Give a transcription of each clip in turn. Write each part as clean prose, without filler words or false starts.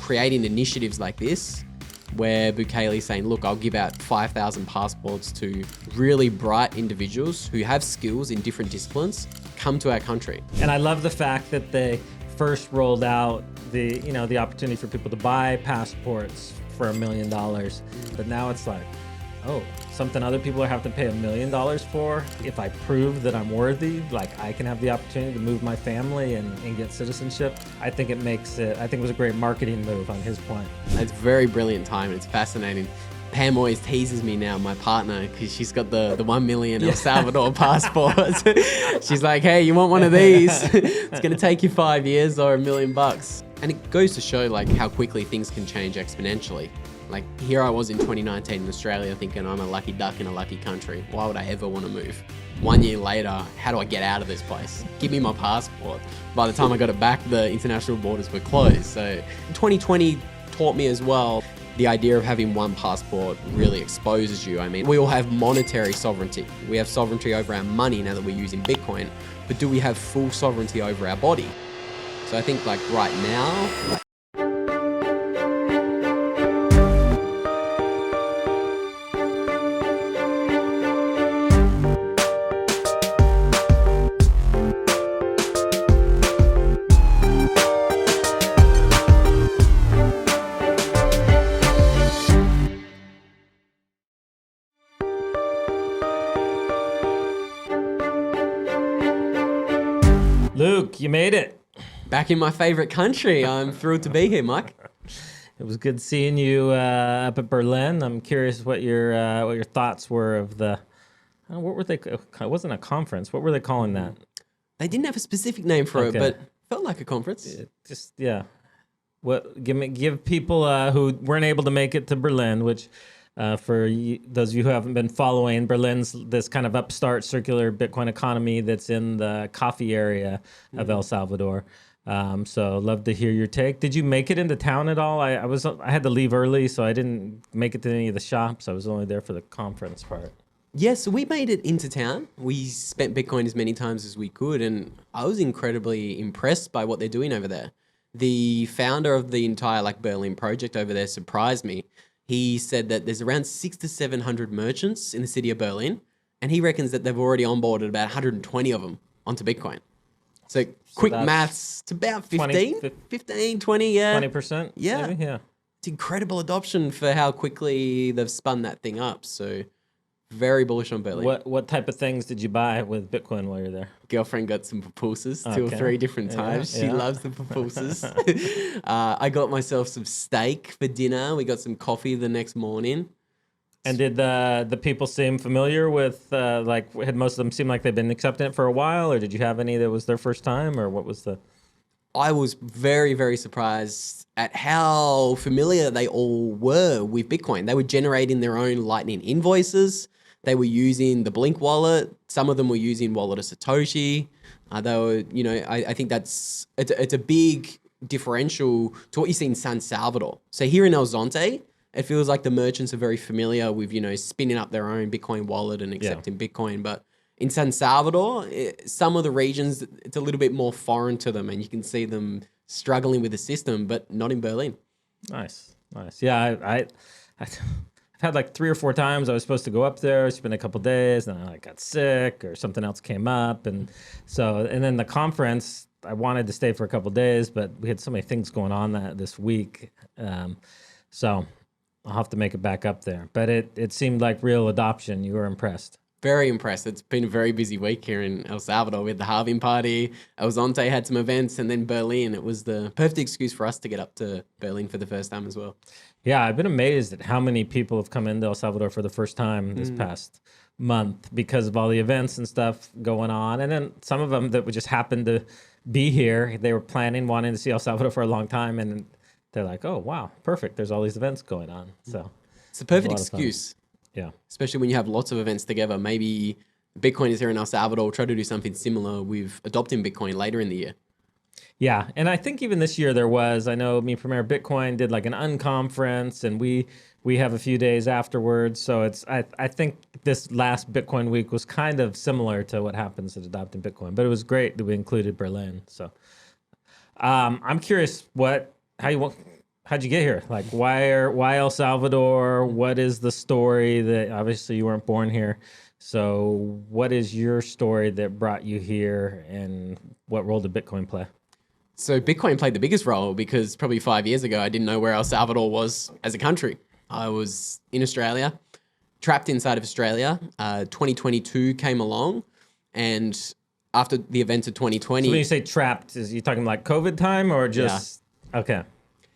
creating initiatives like this, where Bukele is saying, look, I'll give out 5,000 passports to really bright individuals who have skills in different disciplines, come to our country. And I love the fact that they first rolled out the opportunity for people to buy passports for $1 million. But now it's like, oh, something other people have to pay $1 million for. If I prove that I'm worthy, like I can have the opportunity to move my family and get citizenship. I think it was a great marketing move on his point. It's very brilliant time. It's fascinating. Pam always teases me now, my partner, because she's got the 1 million El Salvador passports. She's like, hey, you want one of these? It's going to take you 5 years or $1 million. And it goes to show like how quickly things can change exponentially. Like here I was in 2019 in Australia thinking I'm a lucky duck in a lucky country. Why would I ever want to move? 1 year later, how do I get out of this place? Give me my passport. By the time I got it back, the international borders were closed. So 2020 taught me as well, the idea of having one passport really exposes you. I mean, we all have monetary sovereignty. We have sovereignty over our money now that we're using Bitcoin, but do we have full sovereignty over our body? So I think like right now, Luke, you made it. back in my favorite country. I'm thrilled to be here, Mike. It was good seeing you up at Berlin. I'm curious what your thoughts were of the, what were they? It wasn't a conference. What were they calling that? They didn't have a specific name for it, but felt like a conference. Give people who weren't able to make it to Berlin, which those of you who haven't been following, Berlin's this kind of upstart circular Bitcoin economy that's in the coffee area of El Salvador. So love to hear your take. Did you make it into town at all? I had to leave early, so I didn't make it to any of the shops. I was only there for the conference part. Yeah, so we made it into town. We spent Bitcoin as many times as we could, and I was incredibly impressed by what they're doing over there. The founder of the entire Berlin project over there surprised me. He said that there's around 600 to 700 merchants in the city of Berlin, and he reckons that they've already onboarded about 120 of them onto Bitcoin. So quick maths, it's about 15, 20, yeah. 20%? Yeah. Maybe? Yeah. It's incredible adoption for how quickly they've spun that thing up. So very bullish on Berlin. What type of things did you buy with Bitcoin while you're there? Girlfriend got some pupusas 2 or 3 different times. She loves the pupusas. I got myself some steak for dinner. We got some coffee the next morning. And did the people seem familiar with, had most of them seem like they've been accepting it for a while, or did you have any that was their first time, or what was the... I was very, very surprised at how familiar they all were with Bitcoin. They were generating their own Lightning invoices. They were using the Blink wallet. Some of them were using Wallet of Satoshi. They were, I think it's a big differential to what you see in San Salvador. So here in El Zonte, it feels like the merchants are very familiar with, spinning up their own Bitcoin wallet and accepting Bitcoin. But in San Salvador, some of the regions, it's a little bit more foreign to them, and you can see them struggling with the system, but not in Berlin. Nice. Yeah, I've had 3 or 4 times I was supposed to go up there, spend a couple days, and I got sick or something else came up. And then the conference, I wanted to stay for a couple days, but we had so many things going on this week. So I'll have to make it back up there. But it seemed like real adoption. You were impressed. Very impressed. It's been a very busy week here in El Salvador. We had the halving party. El Zonte had some events, and then Berlin. It was the perfect excuse for us to get up to Berlin for the first time as well. Yeah, I've been amazed at how many people have come into El Salvador for the first time this past month because of all the events and stuff going on. And then some of them that would just happen to be here. They were wanting to see El Salvador for a long time, and they're like, oh, wow, perfect. There's all these events going on. So it's a perfect excuse. Yeah. Especially when you have lots of events together. Maybe Bitcoin is here in El Salvador. Try to do something similar with adopting Bitcoin later in the year. Yeah. And I think even this year I know Me Premier Bitcoin did an unconference, and we have a few days afterwards. So I think this last Bitcoin week was kind of similar to what happens at adopting Bitcoin, but it was great that we included Berlin. So I'm curious how how'd you get here? Like, why El Salvador? What is the story that obviously you weren't born here? So, what is your story that brought you here, and what role did Bitcoin play? So Bitcoin played the biggest role because probably 5 years ago, I didn't know where El Salvador was as a country. I was in Australia, trapped inside of Australia. 2022 came along, and after the events of 2020... So when you say trapped, is you talking like COVID time or just... Yeah. Okay.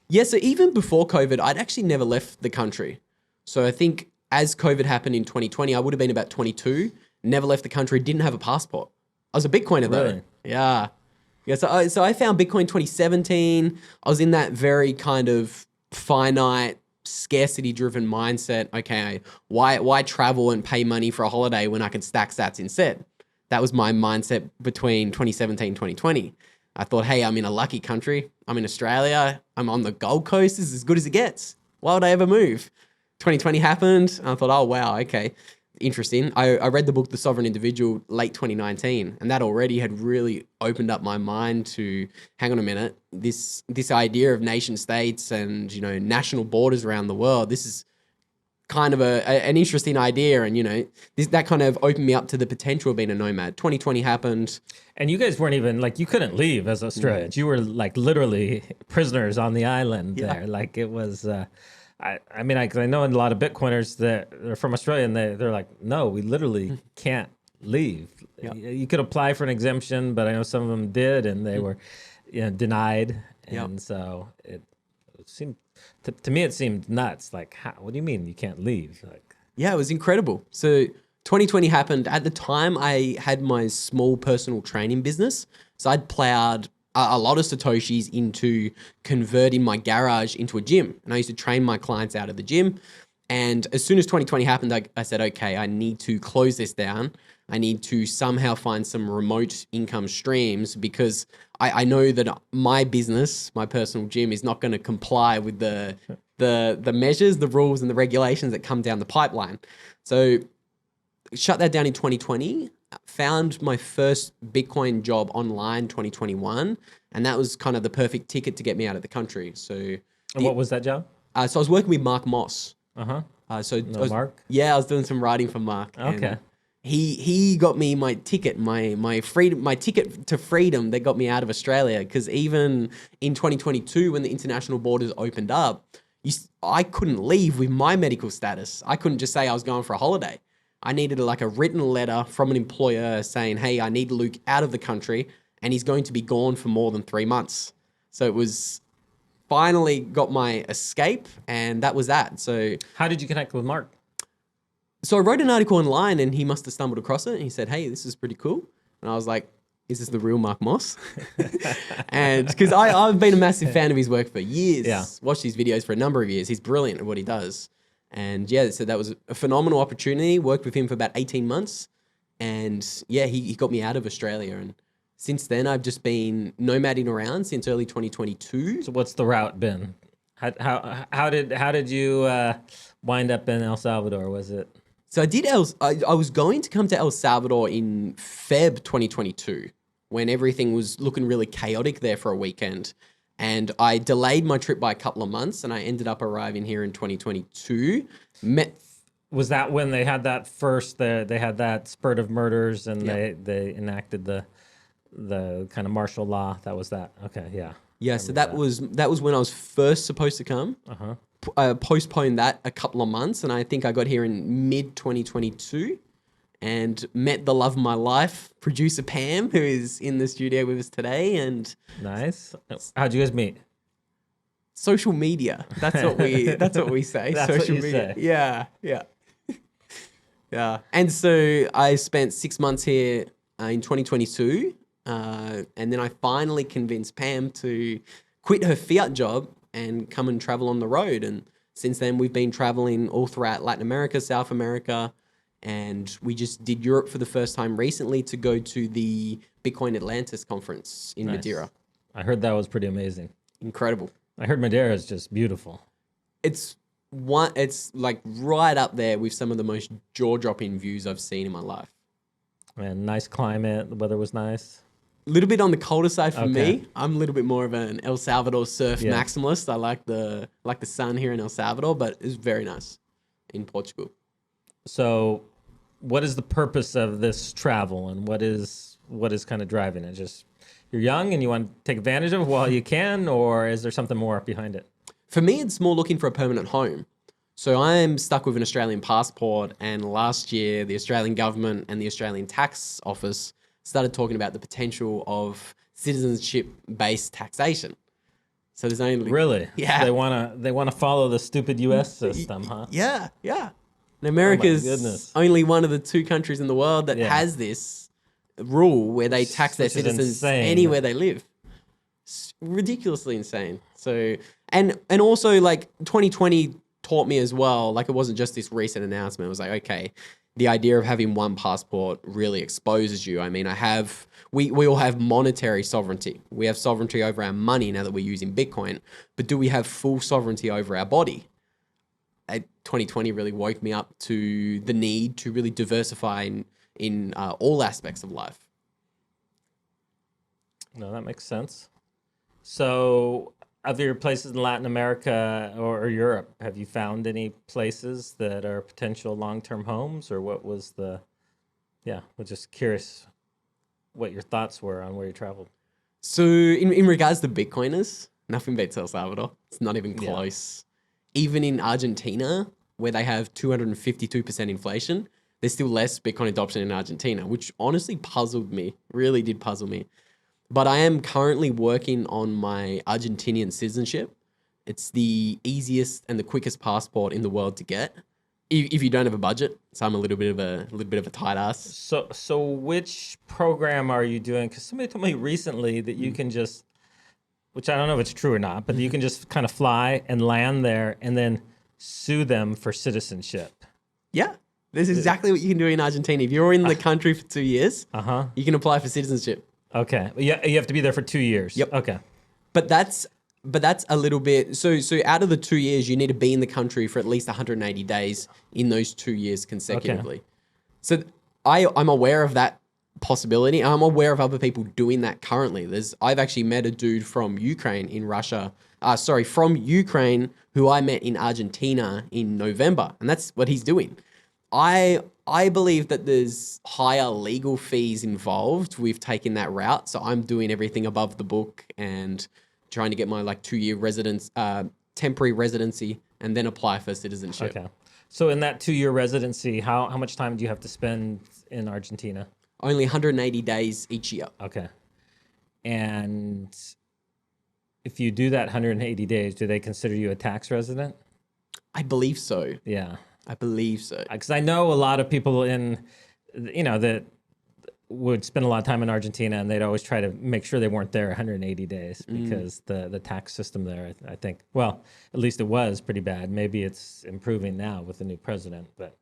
Yeah, so even before COVID, I'd actually never left the country. So I think as COVID happened in 2020, I would have been about 22, never left the country, didn't have a passport. I was a Bitcoiner though. Really? Yeah. Yeah, so I found Bitcoin 2017. I was in that very kind of finite, scarcity-driven mindset. Okay, why travel and pay money for a holiday when I can stack sats instead? That was my mindset between 2017 and 2020. I thought, hey, I'm in a lucky country. I'm in Australia. I'm on the Gold Coast. This is as good as it gets. Why would I ever move? 2020 happened. And I thought, oh, wow, okay. Interesting. I read the book, The Sovereign Individual, late 2019, and that already had really opened up my mind to, hang on a minute, this idea of nation states and, you know, national borders around the world, this is kind of an interesting idea. And, you know, that kind of opened me up to the potential of being a nomad. 2020 happened. And you guys weren't even, like, you couldn't leave as Australians. You were, like, literally prisoners on the island there. Like, it was... I mean, I know a lot of Bitcoiners that are from Australia, and they're like, no, we literally can't leave. Yep. You could apply for an exemption, but I know some of them did, and they were, you know, denied. And so it seemed to me, it seemed nuts. Like, what do you mean you can't leave? Like, yeah, it was incredible. So 2020 happened. At the time, I had my small personal training business, so I'd plowed a lot of Satoshis into converting my garage into a gym. And I used to train my clients out of the gym. And as soon as 2020 happened, I said, okay, I need to close this down. I need to somehow find some remote income streams because I know that my business, my personal gym, is not going to comply with the measures, the rules, and the regulations that come down the pipeline. So shut that down in 2020. Found my first Bitcoin job online 2021, and that was kind of the perfect ticket to get me out of the country. So, what was that job? So I was working with Mark Moss. Mark? Yeah, I was doing some writing for Mark. Okay. He got me my ticket, my ticket to freedom that got me out of Australia. Because even in 2022, when the international borders opened up, I couldn't leave with my medical status. I couldn't just say I was going for a holiday. I needed a written letter from an employer saying, hey, I need Luke out of the country and he's going to be gone for more than 3 months. So it was finally got my escape, and that was that. So how did you connect with Mark? So I wrote an article online and he must have stumbled across it and he said, hey, this is pretty cool. And I was like, is this the real Mark Moss? And because I've been a massive fan of his work for years, watched his videos for a number of years. He's brilliant at what he does. And yeah, so that was a phenomenal opportunity. Worked with him for about 18 months. And yeah, he got me out of Australia. And since then, I've just been nomading around since early 2022. So what's the route been? How did you wind up in El Salvador? Was it? So I was going to come to El Salvador in Feb 2022 when everything was looking really chaotic there for a weekend. And I delayed my trip by a couple of months, and I ended up arriving here in 2022. Was that when they had that first? They had that spurt of murders, and they enacted the kind of martial law. That was that. Okay, yeah. Yeah, so that was when I was first supposed to come. I postponed that a couple of months, and I think I got here in mid 2022. And met the love of my life, producer Pam, who is in the studio with us today. And nice. How'd you guys meet? Social media. That's what we say. That's social what you media. Say. Yeah. Yeah. And so I spent 6 months here in 2022, and then I finally convinced Pam to quit her fiat job and come and travel on the road. And since then, we've been traveling all throughout Latin America, South America. And we just did Europe for the first time recently to go to the Bitcoin Atlantis conference in Madeira. I heard that was pretty amazing. Incredible. I heard Madeira is just beautiful. It's like right up there with some of the most jaw-dropping views I've seen in my life. And nice climate. The weather was nice. little bit on the colder side for Okay. me. I'm a little bit more of an El Salvador surf Yeah. maximalist. I like the sun here in El Salvador, but it's very nice in Portugal. So, what is the purpose of this travel, and what is kind of driving it? Just you're young and you want to take advantage of it while you can, or is there something more behind it? For me, it's more looking for a permanent home. So I'm stuck with an Australian passport, and last year the Australian government and the Australian Tax Office started talking about the potential of citizenship-based taxation. So there's only Really? Yeah. So they wanna follow the stupid U.S. system, huh? Yeah, yeah. And America's goodness. only one of the 2 countries in the world that Yeah. has this rule where they tax their Which is citizens insane. anywhere they live. It's ridiculously insane. So and also like 2020 taught me as well, like it wasn't just this recent announcement. It was like, okay, the idea of having one passport really exposes you. I mean, we all have monetary sovereignty. We have sovereignty over our money now that we're using Bitcoin, but do we have full sovereignty over our body? 2020 really woke me up to the need to really diversify in all aspects of life. No, that makes sense. So, other places in Latin America or Europe, have you found any places that are potential long-term homes, or what was the? Yeah, we're just curious what your thoughts were on where you traveled. So in regards to Bitcoiners, nothing beats El Salvador. It's not even Yeah. close. Even in Argentina, where they have 252% inflation, there's still less Bitcoin adoption in Argentina, which honestly puzzled me, really did puzzle me. But I am currently working on my Argentinian citizenship. It's the easiest and the quickest passport in the world to get if you don't have a budget. So I'm a little bit of a tight ass. So which program are you doing? Because somebody told me recently that you can just, which I don't know if it's true or not, but you can just kind of fly and land there and then sue them for citizenship. Yeah. This is exactly what you can do in Argentina. If you're in the country for 2 years, you can apply for citizenship. Okay. You have to be there for 2 years. Yep. Okay. But that's a little bit, so out of the 2 years, you need to be in the country for at least 180 days in those 2 years consecutively. Okay. So I'm aware of that possibility. I'm aware of other people doing that currently. I've actually met a dude from Ukraine from Ukraine who I met in Argentina in November, and that's what he's doing. I believe that there's higher legal fees involved with taking that route. So I'm doing everything above the book and trying to get my 2-year temporary residency and then apply for citizenship. Okay. So in that 2-year residency, how much time do you have to spend in Argentina? Only 180 days each year. Okay. And if you do that 180 days, do they consider you a tax resident? I believe so. Yeah. I believe so. Because I know a lot of people that would spend a lot of time in Argentina, and they'd always try to make sure they weren't there 180 days because the tax system there, I think, well, at least it was pretty bad. Maybe it's improving now with the new president, but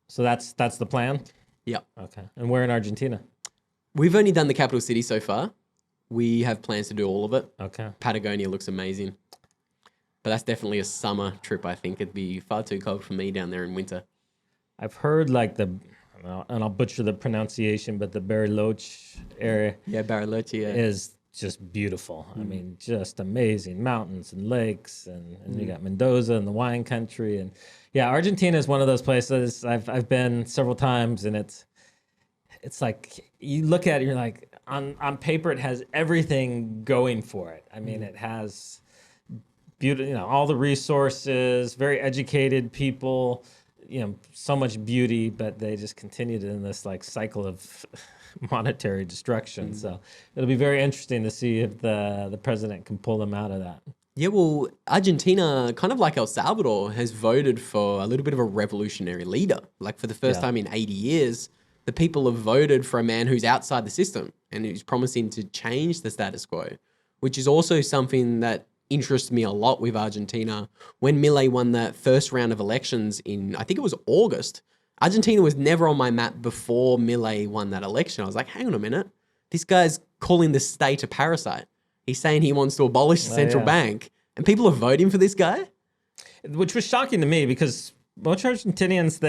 so that's the plan. Yeah. Okay. And where in Argentina? We've only done the capital city so far. We have plans to do all of it. Okay. Patagonia looks amazing. But that's definitely a summer trip, I think. It'd be far too cold for me down there in winter. I've heard and I'll butcher the pronunciation, but the Bariloche area Bariloche, is just beautiful. I mean, just amazing mountains and lakes, and you got Mendoza and the wine country, and Argentina is one of those places I've been several times, and it's like you look at it, you're like on paper it has everything going for it. I mean, it has beauty, all the resources, very educated people, so much beauty, but they just continued in this cycle of monetary destruction. So it'll be very interesting to see if the president can pull them out of that. Yeah, well, Argentina, kind of like El Salvador, has voted for a little bit of a revolutionary leader. For the first time in 80 years, the people have voted for a man who's outside the system and who's promising to change the status quo, which is also something that interests me a lot with Argentina. When Milei won that first round of elections in, I think it was August, Argentina was never on my map before Milei won that election. I was like, hang on a minute. This guy's calling the state a parasite. He's saying he wants to abolish the central bank, and people are voting for this guy? Which was shocking to me because most Argentinians,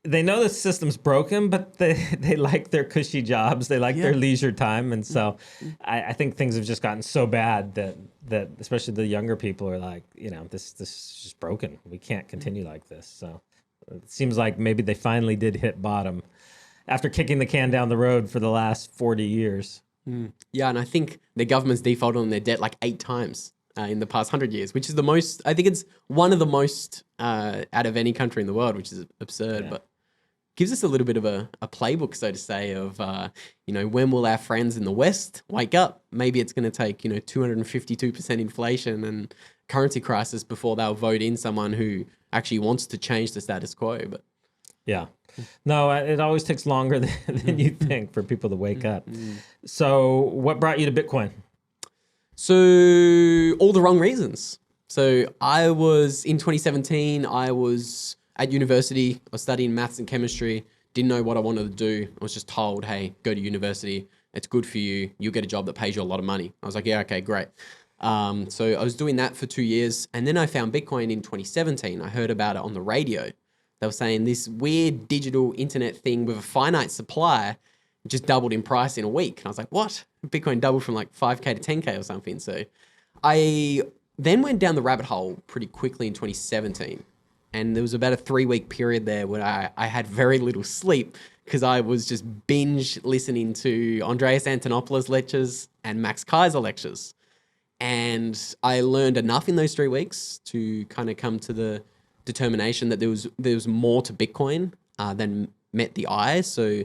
they know the system's broken, but they like their cushy jobs. They like their leisure time. And so I think things have just gotten so bad that especially the younger people are like, this is just broken. We can't continue like this. So it seems like maybe they finally did hit bottom after kicking the can down the road for the last 40 years. Yeah, and I think the government's defaulted on their debt like 8 times in the past 100 years, which is the most, I think it's one of the most out of any country in the world, which is absurd, but gives us a little bit of a playbook, so to say, of, when will our friends in the West wake up? Maybe it's going to take, 252% inflation and currency crisis before they'll vote in someone who actually wants to change the status quo. But yeah. No, it always takes longer than you think for people to wake up. So what brought you to Bitcoin? So all the wrong reasons. So I was in 2017, I was at university, I was studying maths and chemistry, didn't know what I wanted to do. I was just told, hey, go to university. It's good for you. You'll get a job that pays you a lot of money. I was like, yeah, okay, great. So I was doing that for 2 years. And then I found Bitcoin in 2017. I heard about it on the radio. They were saying this weird digital internet thing with a finite supply just doubled in price in a week. And I was like, what? Bitcoin doubled from like 5K to 10K or something. So I then went down the rabbit hole pretty quickly in 2017. And there was about a 3-week period there where I had very little sleep because I was just binge listening to Andreas Antonopoulos lectures and Max Kaiser lectures. And I learned enough in those 3 weeks to kind of come to the determination that there was more to Bitcoin than met the eye. So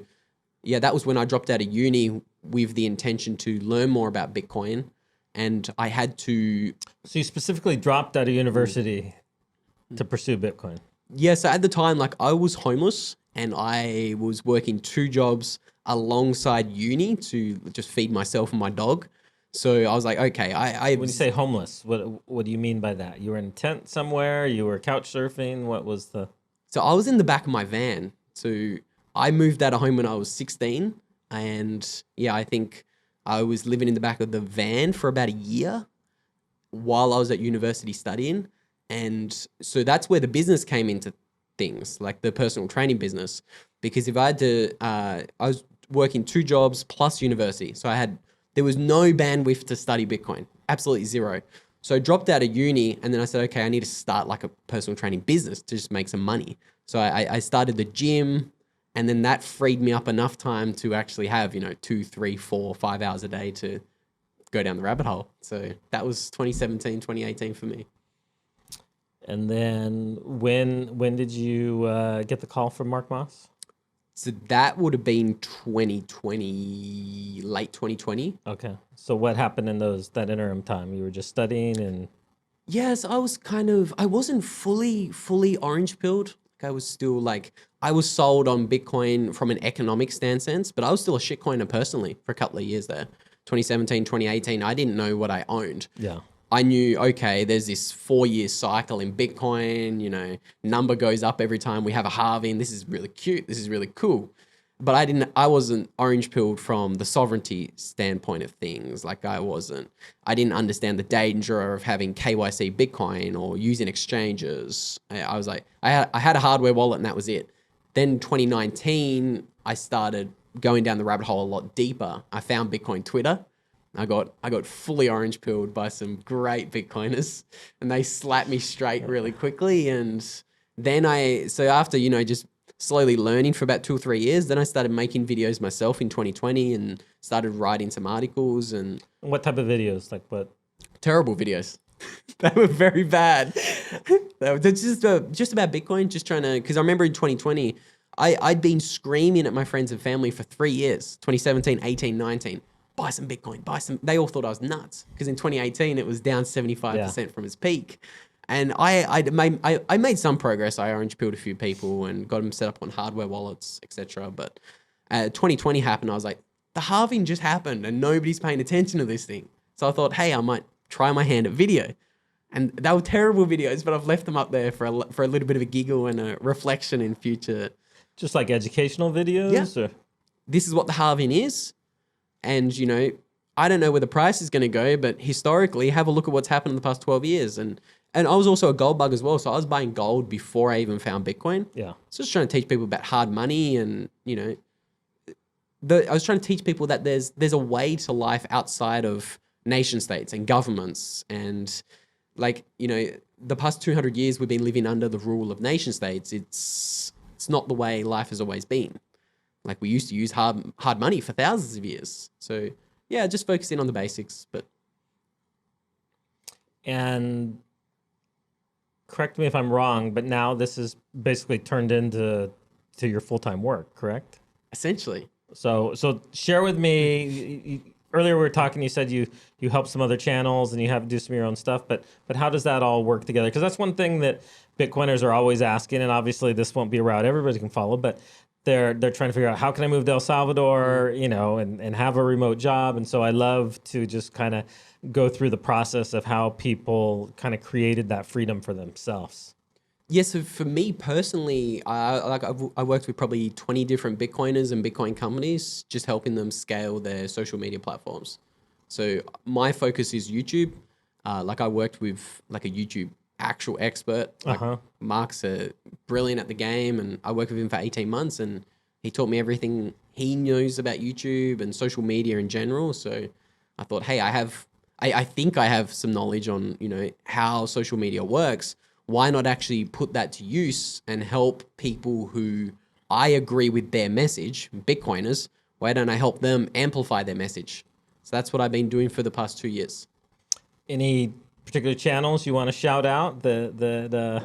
yeah, that was when I dropped out of uni with the intention to learn more about Bitcoin. And I had to... So you specifically dropped out of university to pursue Bitcoin? Yeah, so at the time, like I was homeless and I was working 2 jobs alongside uni to just feed myself and my dog. So I was like, okay, When you say homeless, what do you mean by that? You were in a tent somewhere? You were couch surfing? What was the... So I was in the back of my van. So I moved out of home when I was 16. And yeah, I think I was living in the back of the van for about a year while I was at university studying. And so that's where the business came into things, like the personal training business. Because if I had to, I was working 2 jobs plus university. So there was no bandwidth to study Bitcoin, absolutely zero. So I dropped out of uni and then I said, okay, I need to start like a personal training business to just make some money. So I started the gym and then that freed me up enough time to actually have, 2, 3, 4, 5 hours a day to go down the rabbit hole. So that was 2017, 2018 for me. And then when did you get the call from Mark Moss? So that would have been 2020, late 2020. Okay. So what happened in that interim time? You were just studying and... Yes, I wasn't fully orange pilled. Like I was still I was sold on Bitcoin from an economic standpoint, but I was still a shitcoiner personally for a couple of years there. 2017, 2018, I didn't know what I owned. Yeah. I knew, okay, there's this 4-year cycle in Bitcoin, number goes up every time we have a halving. This is really cute. This is really cool. But I wasn't orange pilled from the sovereignty standpoint of things. I didn't understand the danger of having KYC Bitcoin or using exchanges. I was like, I had a hardware wallet and that was it. Then 2019, I started going down the rabbit hole a lot deeper. I found Bitcoin Twitter. I got fully orange pilled by some great Bitcoiners and they slapped me straight really quickly. And then after, just slowly learning for about 2 or 3 years, then I started making videos myself in 2020 and started writing some articles. And what type of videos? Like what? Terrible videos. They were very bad. They were just about Bitcoin, just trying to, because I remember in 2020, I'd been screaming at my friends and family for 3 years, 2017, 18, 19. Buy some Bitcoin, they all thought I was nuts because in 2018 it was down 75% from its peak. And I made some progress. I orange pilled a few people and got them set up on hardware wallets, etc. But 2020 happened. I was like, the halving just happened and nobody's paying attention to this thing. So I thought, hey, I might try my hand at video. And they were terrible videos, but I've left them up there for a little bit of a giggle and a reflection in future. Just like educational videos? Yeah. Or? This is what the halving is. And, I don't know where the price is going to go, but historically, have a look at what's happened in the past 12 years. And And I was also a gold bug as well. So I was buying gold before I even found Bitcoin. Yeah. So just trying to teach people about hard money and, I was trying to teach people that there's a way to life outside of nation states and governments. And the past 200 years we've been living under the rule of nation states. It's not the way life has always been. Like we used to use hard money for thousands of years. So yeah, just focusing on the basics. But and correct me if I'm wrong, but now this is basically turned into your full-time work, correct? essentially, So share with me. Earlier we were talking. You said you help some other channels and you have to do some of your own stuff. But how does that all work together? Because that's one thing that Bitcoiners are always asking. And obviously this won't be a route everybody can follow. But they're trying to figure out how can I move to El Salvador, and have a remote job. And so I love to just kind of go through the process of how people kind of created that freedom for themselves. yeah. So for me personally, I worked with probably 20 different Bitcoiners and Bitcoin companies, just helping them scale their social media platforms. So my focus is YouTube. I worked with like a YouTube actual expert. Mark's brilliant at the game, and I worked with him for 18 months, and he taught me everything he knows about YouTube and social media in general. So I thought, hey, I think I have some knowledge on, how social media works. Why not actually put that to use and help people who I agree with their message, Bitcoiners? Why don't I help them amplify their message? So that's what I've been doing for the past 2 years. Any particular channels you want to shout out that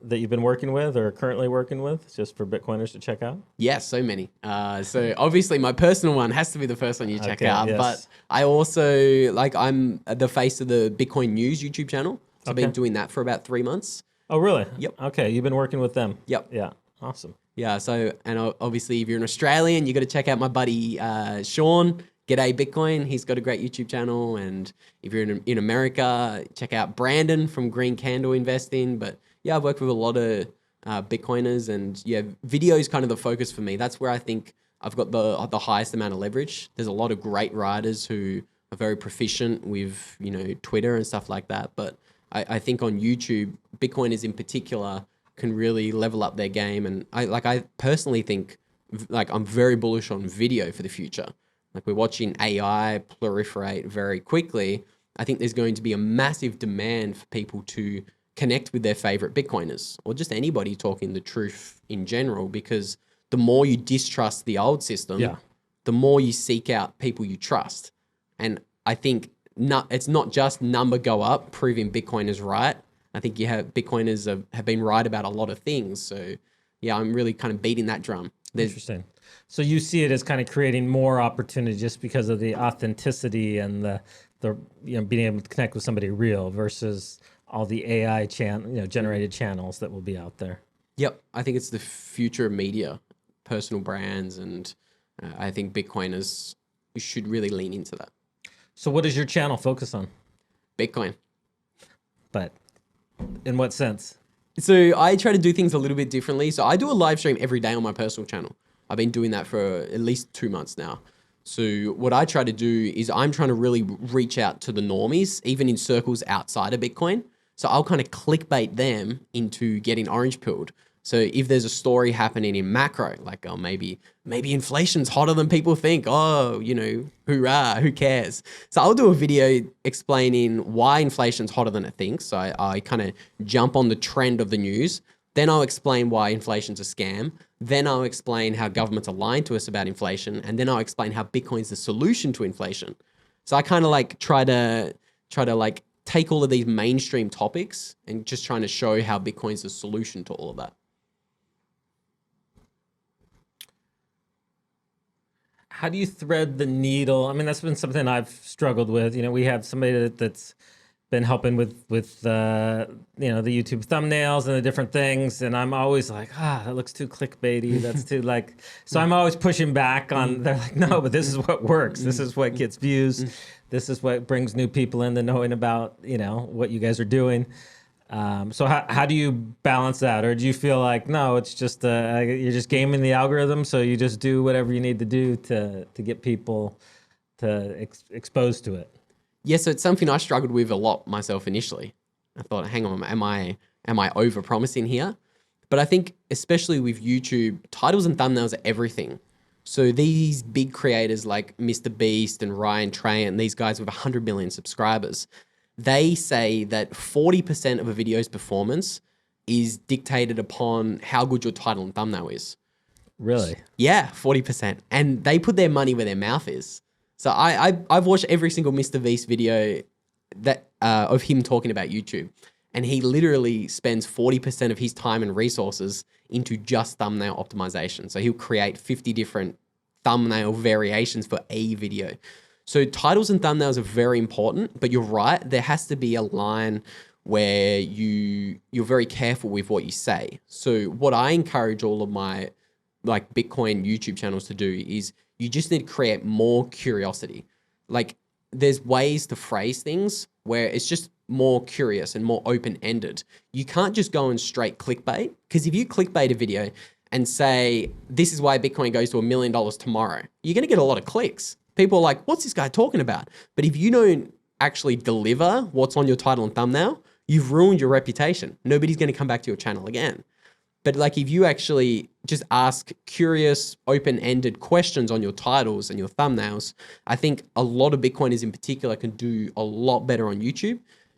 you've been working with or currently working with, just for Bitcoiners to check out? Yeah, so many. So obviously my personal one has to be the first one you check out. Yes. But I also, I'm the face of the Bitcoin News YouTube channel. So I've been doing that for about 3 months. Oh, really? Yep. Okay, you've been working with them. Yep. Yeah, awesome. Yeah, so, and obviously if you're an Australian, you got to check out my buddy Sean, G'day Bitcoin. He's got a great YouTube channel. And if you're in America, check out Brandon from Green Candle Investing. But yeah, I've worked with a lot of Bitcoiners, and yeah, video is kind of the focus for me. That's where I think I've got the highest amount of leverage. There's a lot of great writers who are very proficient with, Twitter and stuff like that. But I think on YouTube, Bitcoiners in particular can really level up their game. And I personally think I'm very bullish on video for the future. Like we're watching AI proliferate very quickly. I think there's going to be a massive demand for people to connect with their favorite Bitcoiners, or just anybody talking the truth in general, because the more you distrust the old system, the more you seek out people you trust. And I think it's not just number go up, proving Bitcoin is right. I think you have Bitcoiners have been right about a lot of things. So yeah, I'm really kind of beating that drum. Interesting. So you see it as kind of creating more opportunity just because of the authenticity and the being able to connect with somebody real versus all the AI generated channels that will be out there. Yep, I think it's the future of media, personal brands, and I think Bitcoiners should really lean into that. So what does your channel focus on? Bitcoin. But in what sense? So I try to do things a little bit differently. So I do a live stream every day on my personal channel. I've been doing that for at least 2 months now. So what I try to do is I'm trying to really reach out to the normies, even in circles outside of Bitcoin. So I'll kind of clickbait them into getting orange pilled. So if there's a story happening in macro, like, oh, maybe inflation's hotter than people think. Oh, hoorah, who cares? So I'll do a video explaining why inflation's hotter than it thinks. So I kind of jump on the trend of the news. Then I'll explain why inflation's a scam. Then I'll explain how governments are lying to us about inflation. And then I'll explain how Bitcoin's the solution to inflation. So I kind of try to take all of these mainstream topics and just trying to show how Bitcoin's the solution to all of that. How do you thread the needle? I mean, that's been something I've struggled with. We have somebody that's been helping with the YouTube thumbnails and the different things, and I'm always like, that looks too clickbaity. That's too so I'm always pushing back on. They're like, no, but this is what works. This is what gets views. This is what brings new people into knowing about what you guys are doing. So how do you balance that, or do you feel like no, it's just you're just gaming the algorithm, so you just do whatever you need to do to get people to exposed to it? Yeah, so it's something I struggled with a lot myself initially. I thought, hang on, am I over promising here? But I think especially with YouTube, titles and thumbnails are everything. So these big creators like Mr. Beast and Ryan Trey and these guys with 100 million subscribers, they say that 40% of a video's performance is dictated upon how good your title and thumbnail is. Really? Yeah, 40%. And they put their money where their mouth is. So I've watched every single Mr. Beast video that of him talking about YouTube. And he literally spends 40% of his time and resources into just thumbnail optimization. So he'll create 50 different thumbnail variations for a video. So titles and thumbnails are very important, but you're right. There has to be a line where you're very careful with what you say. So what I encourage all of my like Bitcoin YouTube channels to do is you just need to create more curiosity. Like there's ways to phrase things where it's just more curious and more open-ended. You can't just go and straight clickbait, because if you clickbait a video and say, this is why Bitcoin goes to $1 million tomorrow, you're going to get a lot of clicks. People are like, what's this guy talking about? But if you don't actually deliver what's on your title and thumbnail, you've ruined your reputation. Nobody's going to come back to your channel again. But like if you actually just ask curious, open-ended questions on your titles and your thumbnails, I think a lot of Bitcoiners in particular can do a lot better on YouTube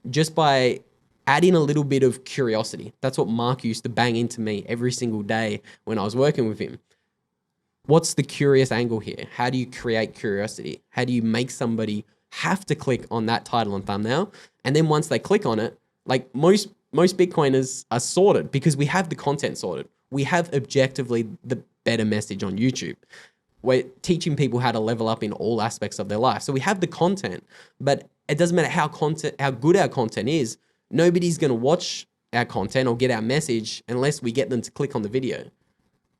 just by adding a little bit of curiosity. That's what Mark used to bang into me every single day when I was working with him. What's the curious angle here? How do you create curiosity? How do you make somebody have to click on that title and thumbnail? And then once they click on it, like most Bitcoiners are sorted because we have the content sorted. We have objectively the better message on YouTube. We're teaching people how to level up in all aspects of their life. So we have the content, but it doesn't matter how good our content is. Nobody's going to watch our content or get our message unless we get them to click on the video.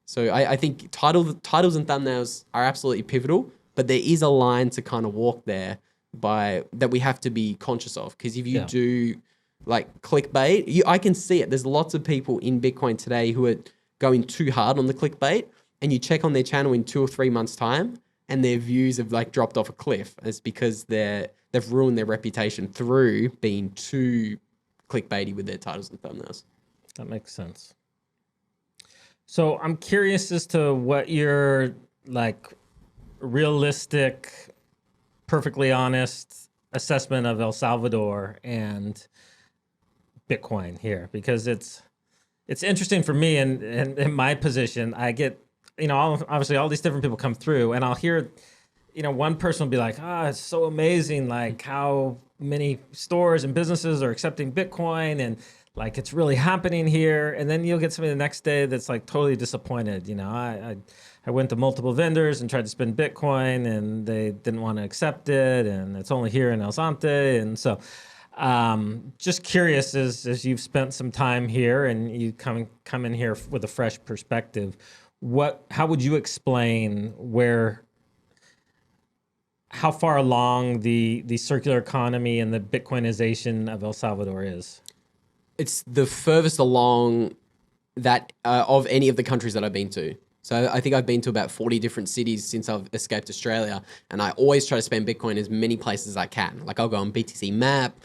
So I think titles and thumbnails are absolutely pivotal, but there is a line to kind of walk there that we have to be conscious of. Because if you do like clickbait, I can see it. There's lots of people in Bitcoin today who are going too hard on the clickbait, and you check on their channel in 2 or 3 months' time, and their views have like dropped off a cliff. It's because they've ruined their reputation through being too clickbaity with their titles and thumbnails. That makes sense. So I'm curious as to what your like realistic, perfectly honest assessment of El Salvador and Bitcoin here, because it's interesting for me and in my position. I get, obviously all these different people come through and I'll hear, one person will be like, it's so amazing, like how many stores and businesses are accepting Bitcoin and like it's really happening here. And then you'll get somebody the next day that's like totally disappointed. I went to multiple vendors and tried to spend Bitcoin and they didn't want to accept it, and it's only here in El Sante. And so just curious, as you've spent some time here and you come in here with a fresh perspective, how would you explain how far along the circular economy and the Bitcoinization of El Salvador is? It's the furthest along that of any of the countries that I've been to. So I think I've been to about 40 different cities since I've escaped Australia, and I always try to spend Bitcoin as many places as I can. Like I'll go on BTC Map,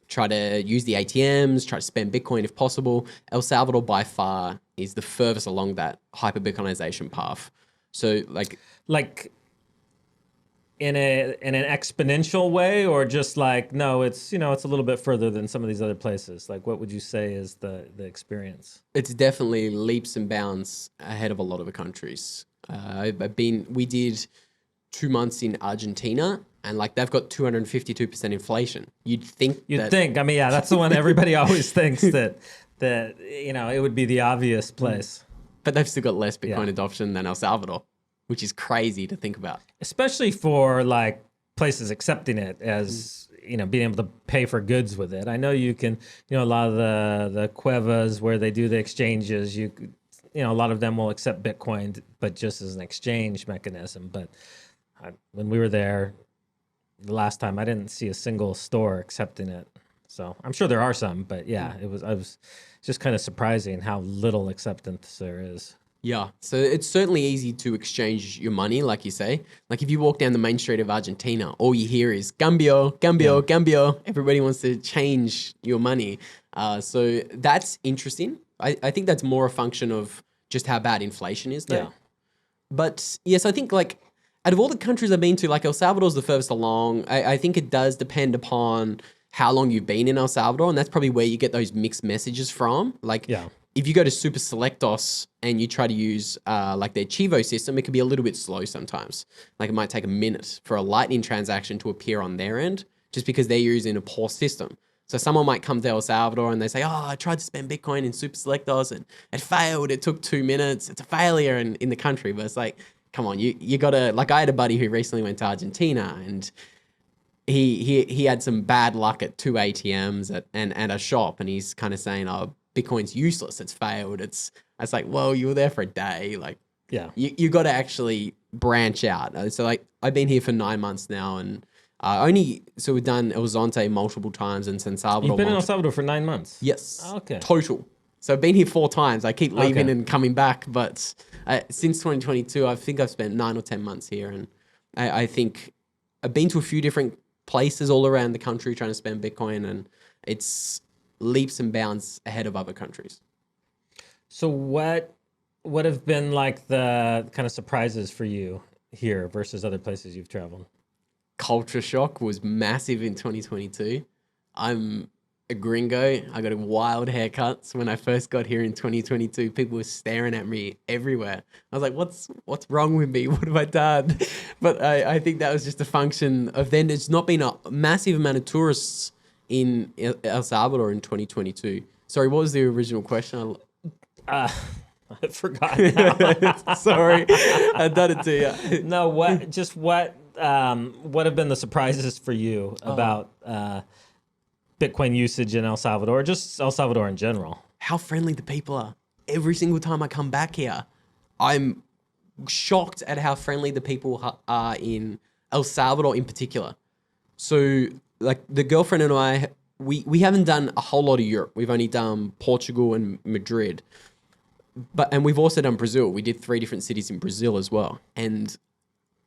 try to use the ATMs, try to spend Bitcoin if possible. El Salvador by far is the furthest along that hyper Bitcoinization path. So like in an exponential way, or just like, no, it's a little bit further than some of these other places. Like what would you say is the experience? It's definitely leaps and bounds ahead of a lot of the countries. We did 2 months in Argentina, and like they've got 252% inflation. You'd think. I mean, yeah, that's the one everybody always thinks that it would be the obvious place. But they've still got less Bitcoin adoption than El Salvador, which is crazy to think about. Especially for like places accepting it as, being able to pay for goods with it. I know you can, a lot of the cuevas where they do the exchanges, a lot of them will accept Bitcoin, but just as an exchange mechanism. But when we were there the last time, I didn't see a single store accepting it. So I'm sure there are some, but I was just kind of surprising how little acceptance there is. Yeah, so it's certainly easy to exchange your money, like you say. Like if you walk down the main street of Argentina, all you hear is cambio, cambio, cambio. Everybody wants to change your money. So that's interesting. I think that's more a function of just how bad inflation is there. Yeah. But yes, I think like out of all the countries I've been to, like El Salvador's the furthest along. I think it does depend upon how long you've been in El Salvador, and that's probably where you get those mixed messages from. Like Yeah. if you go to Super Selectos and you try to use like their Chivo system, it can be a little bit slow sometimes. Like it might take a minute for a Lightning transaction to appear on their end just because they're using a poor system. So someone might come to El Salvador and they say, oh, I tried to spend Bitcoin in Super Selectos and it failed. It took 2 minutes. It's a failure in the country. But it's like, come on, you got to, like I had a buddy who recently went to Argentina and he had some bad luck at 2 ATMs and a shop. And he's kind of saying, oh, Bitcoin's useless. It's failed. It's like, well, you were there for a day. Like, Yeah. you got to actually branch out. So like I've been here for 9 months now and so we've done El Zonte multiple times and San Salvador. You've been in El Salvador for 9 months? Yes. Okay. Total. So I've been here 4 times. I keep leaving Okay. and coming back, but since 2022, I think I've spent 9 or 10 months here, and I think I've been to a few different places all around the country trying to spend Bitcoin, and it's leaps and bounds ahead of other countries. So what have been like the kind of surprises for you here versus other places you've traveled? Culture shock was massive in 2022. I'm a gringo. I got a wild haircuts when I first got here in 2022. People were staring at me everywhere. I was like, what's wrong with me? What have I done? But I think that was just a function of then there's not been a massive amount of tourists in El Salvador in 2022. Sorry, what was the original question? I forgot now. Sorry, I done it to you. No, what have been the surprises for you about Bitcoin usage in El Salvador, or just El Salvador in general? How friendly the people are. Every single time I come back here, I'm shocked at how friendly the people are in El Salvador in particular. So, like, the girlfriend and I, we haven't done a whole lot of Europe. We've only done Portugal and Madrid. And we've also done Brazil. We did 3 different cities in Brazil as well. And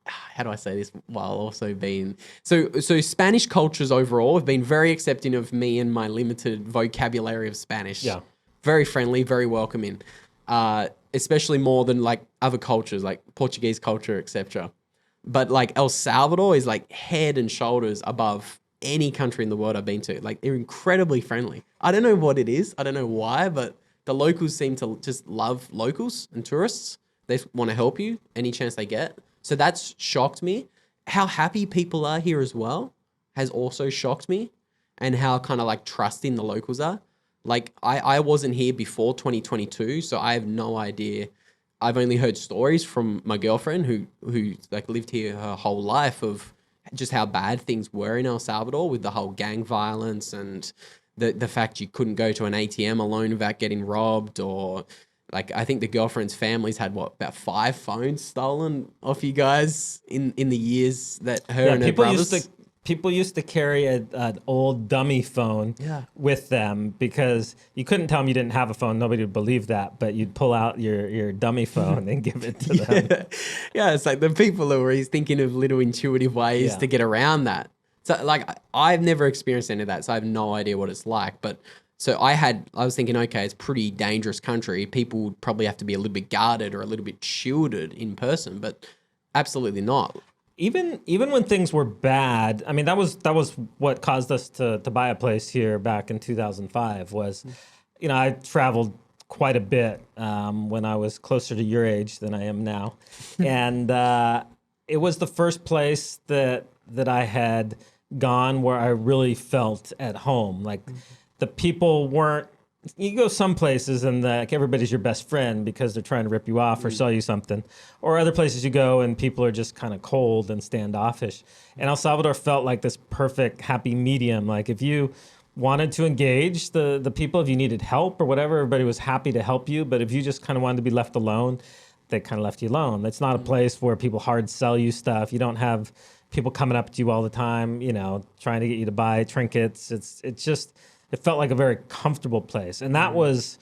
how do I say this while also being... So Spanish cultures overall have been very accepting of me and my limited vocabulary of Spanish. Yeah. Very friendly, very welcoming. Especially more than like other cultures, like Portuguese culture, etc. But like El Salvador is like head and shoulders above any country in the world I've been to. Like they're incredibly friendly. I don't know what it is. I don't know why, but the locals seem to just love locals and tourists. They want to help you any chance they get. So that's shocked me. How happy people are here as well has also shocked me, and how kind of like trusting the locals are. Like I wasn't here before 2022, so I have no idea. I've only heard stories from my girlfriend who like lived here her whole life of just how bad things were in El Salvador with the whole gang violence and the fact you couldn't go to an ATM alone without getting robbed, or like I think the girlfriend's family's had about 5 phones stolen off you guys in the years that her and her brothers. People used to carry an old dummy phone with them because you couldn't tell them you didn't have a phone. Nobody would believe that, but you'd pull out your dummy phone and give it to them. Yeah, it's like the people who are thinking of little intuitive ways to get around that. So like I've never experienced any of that, so I have no idea what it's like. But so I was thinking, okay, it's a pretty dangerous country. People would probably have to be a little bit guarded or a little bit shielded in person, but absolutely not. Even when things were bad, I mean, that was what caused us to buy a place here back in 2005 was, you know, I traveled quite a bit when I was closer to your age than I am now. And it was the first place that I had gone where I really felt at home. Like the people weren't, you go some places and like everybody's your best friend because they're trying to rip you off or sell you something, or other places you go and people are just kind of cold and standoffish. And El Salvador felt like this perfect happy medium. Like if you wanted to engage the people, if you needed help or whatever, everybody was happy to help you. But if you just kind of wanted to be left alone, they kind of left you alone. It's not a place where people hard sell you stuff. You don't have people coming up to you all the time, you know, trying to get you to buy trinkets. It felt like a very comfortable place. And that was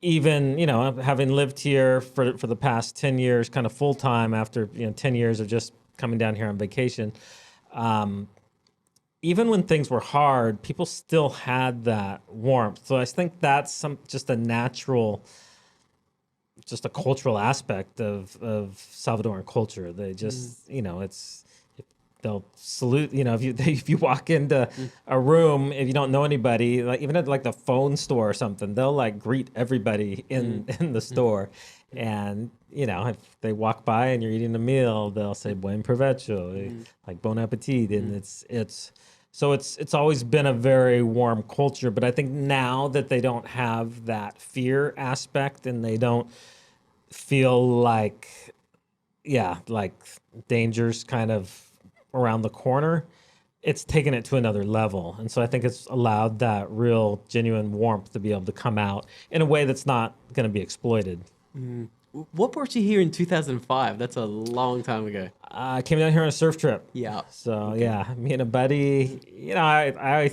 even, having lived here for the past 10 years, kind of full time after, 10 years of just coming down here on vacation, even when things were hard, people still had that warmth. So I think that's just a natural, just a cultural aspect of Salvadoran culture. They just, they'll salute, if you walk into a room, if you don't know anybody, like even at like the phone store or something, they'll like greet everybody in the store. And, if they walk by and you're eating a meal, they'll say buen provecho, like bon appetit. And it's always been a very warm culture. But I think now that they don't have that fear aspect and they don't feel like danger's kind of around the corner, it's taken it to another level. And so I think it's allowed that real genuine warmth to be able to come out in a way that's not going to be exploited. What brought you here in 2005? That's a long time ago. I came down here on a surf trip. Yeah. So me and a buddy, I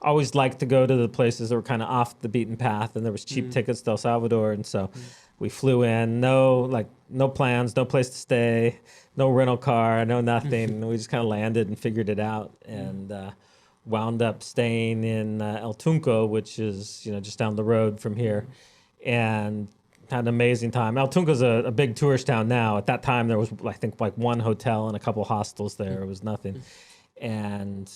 always liked to go to the places that were kind of off the beaten path, and there was cheap tickets to El Salvador. And so we flew in, no plans, no place to stay, no rental car, no nothing. We just kind of landed and figured it out, and wound up staying in El Tunco, which is just down the road from here, and had an amazing time. El Tunco's a big tourist town now. At that time, there was I think like one hotel and a couple hostels there. It was nothing, and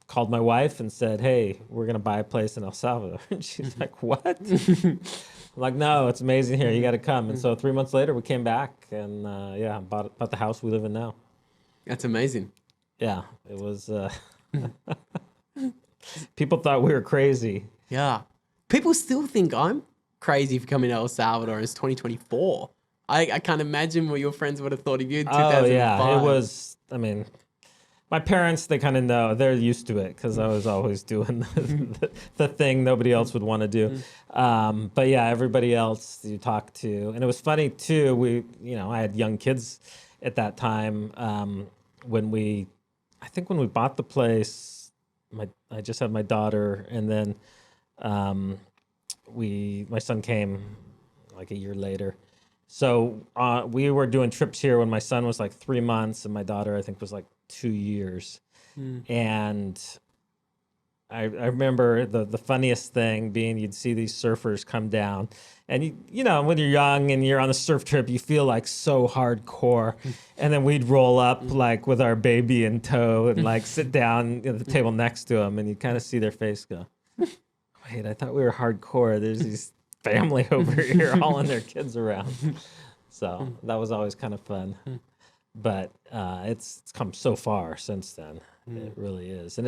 called my wife and said, "Hey, we're gonna buy a place in El Salvador." And she's like, "What?" I'm like, "No, it's amazing here. You got to come." And so 3 months later, we came back and bought the house we live in now. That's amazing. Yeah, it was. People thought we were crazy. Yeah, people still think I'm crazy for coming to El Salvador. It's 2024. I can't imagine what your friends would have thought of you in 2005. Oh yeah, it was. I mean, my parents, they kind of know. They're used to it because I was always doing the thing nobody else would want to do. But yeah, everybody else you talk to. And it was funny too. I had young kids at that time. When we bought the place, I just had my daughter, and then my son came like a year later. So we were doing trips here when my son was like 3 months, and my daughter, I think, was like 2 years. And I remember the funniest thing being you'd see these surfers come down, and when you're young and you're on a surf trip, you feel like so hardcore. And then we'd roll up like with our baby in tow and like sit down at the table next to them, and you kind of see their face go, "Wait, I thought we were hardcore. There's these family over here hauling their kids around." So that was always kind of fun. But it's come so far since then. It really is.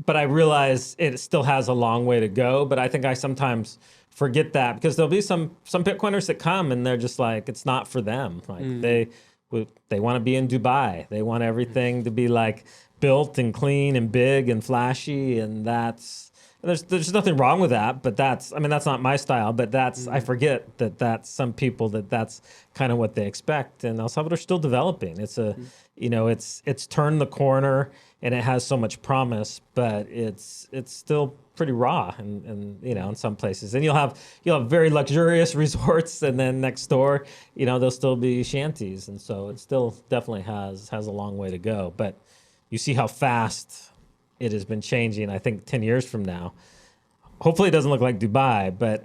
But I realize it still has a long way to go. But I think I sometimes forget that because there'll be some Bitcoiners that come and they're just like, it's not for them. Like they want to be in Dubai. They want everything to be like built and clean and big and flashy. And there's nothing wrong with that, but that's not my style, but I forget that's some people that's kind of what they expect. And El Salvador's still developing. It's it's turned the corner and it has so much promise, but it's still pretty raw and in some places. And you'll have very luxurious resorts, and then next door, there'll still be shanties. And so it still definitely has a long way to go, but you see how fast it has been changing. I think 10 years from now, hopefully it doesn't look like Dubai, but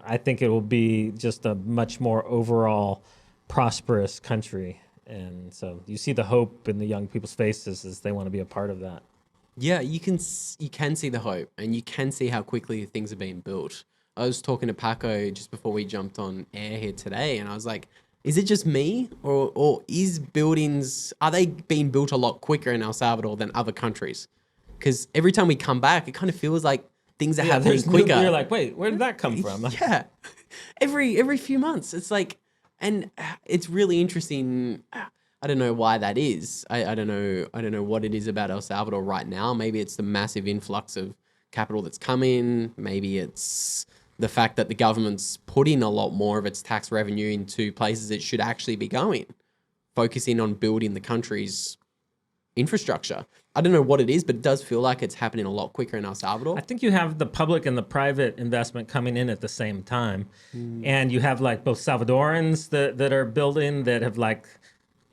I think it will be just a much more overall prosperous country. And so you see the hope in the young people's faces as they want to be a part of that. Yeah, you can see the hope, and you can see how quickly things are being built. I was talking to Paco just before we jumped on air here today, and I was like, is it just me, or are they being built a lot quicker in El Salvador than other countries? Because every time we come back, it kind of feels like things are happening quicker. You're like, wait, where did that come from? Yeah, every few months, it's like, and it's really interesting. I don't know why that is. I don't know what it is about El Salvador right now. Maybe it's the massive influx of capital that's coming. Maybe it's the fact that the government's putting a lot more of its tax revenue into places it should actually be going, focusing on building the country's infrastructure. I don't know what it is, but it does feel like it's happening a lot quicker in El Salvador. I think you have the public and the private investment coming in at the same time. And you have like both Salvadorans that are building, that have like,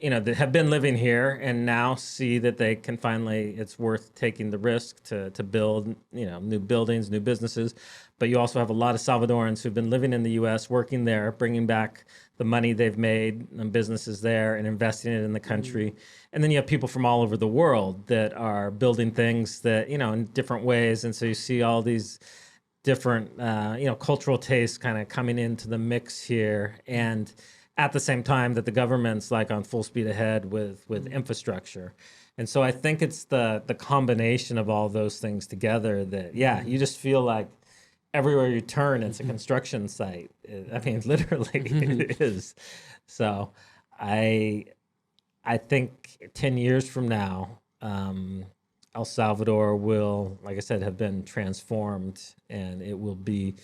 that have been living here and now see that they can finally, it's worth taking the risk to build, new buildings, new businesses. But you also have a lot of Salvadorans who've been living in the U.S., working there, bringing back the money they've made and businesses there and investing it in the country. And then you have people from all over the world that are building things that, in different ways. And so you see all these different, cultural tastes kind of coming into the mix here. And at the same time that the government's like on full speed ahead with infrastructure. And so I think it's the combination of all those things together that, you just feel like everywhere you turn, it's a construction site. I mean, literally it is. So I think 10 years from now, El Salvador will, like I said, have been transformed, and it will be,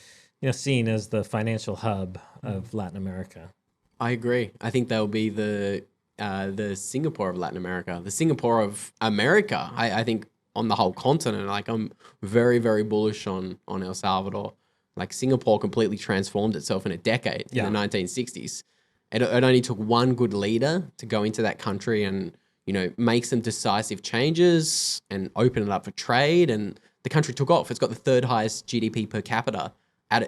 seen as the financial hub of Latin America. I agree. I think they'll be the Singapore of Latin America, the Singapore of America. I think on the whole continent, like I'm very, very bullish on El Salvador. Like Singapore completely transformed itself in a decade in the 1960s. It only took one good leader to go into that country and, make some decisive changes and open it up for trade. And the country took off. It's got the third highest GDP per capita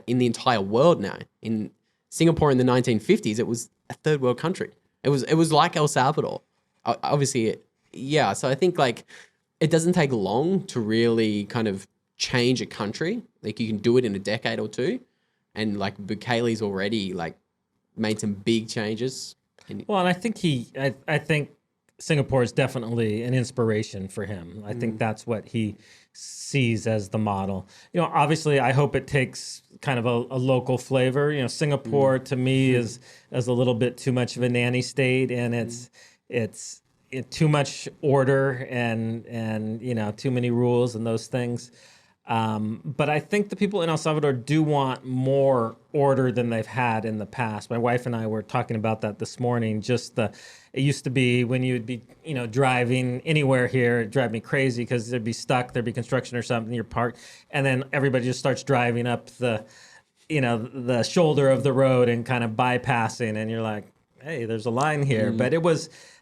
in the entire world now. In Singapore in the 1950s, it was a third world country. It was like El Salvador. Obviously, so I think like it doesn't take long to really kind of change a country. Like you can do it in a decade or two. And like Bukele's already like made some big changes. Well, and I think I think Singapore is definitely an inspiration for him. I think that's what he sees as the model. Obviously, I hope it takes kind of a local flavor. Singapore to me is a little bit too much of a nanny state, and it's too much order and too many rules and those things. But I think the people in El Salvador do want more order than they've had in the past. My wife and I were talking about that this morning. It used to be when you'd be, driving anywhere here, it'd drive me crazy because there'd be stuck, there'd be construction or something, you're parked, and then everybody just starts driving up the shoulder of the road and kind of bypassing, and you're like, hey, there's a line here. But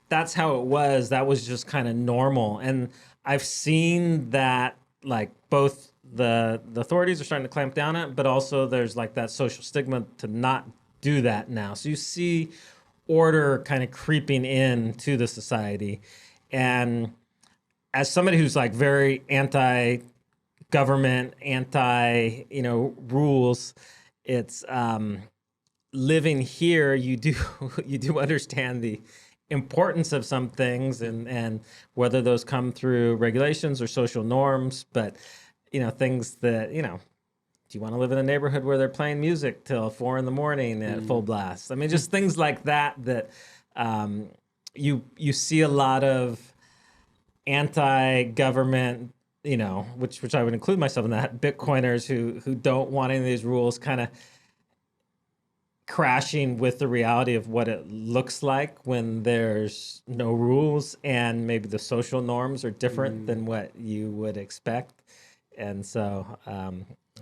that's how it was. That was just kind of normal. And I've seen that, like, both the authorities are starting to clamp down on it, but also there's like that social stigma to not do that now. So you see order kind of creeping into the society. And as somebody who's like very anti-government, rules, it's living here, you do understand the importance of some things and whether those come through regulations or social norms, but things that, do you want to live in a neighborhood where they're playing music till 4 a.m. at full blast? I mean, just things like that you see a lot of anti-government, which I would include myself in that, Bitcoiners who don't want any of these rules kind of crashing with the reality of what it looks like when there's no rules and maybe the social norms are different than what you would expect. And so I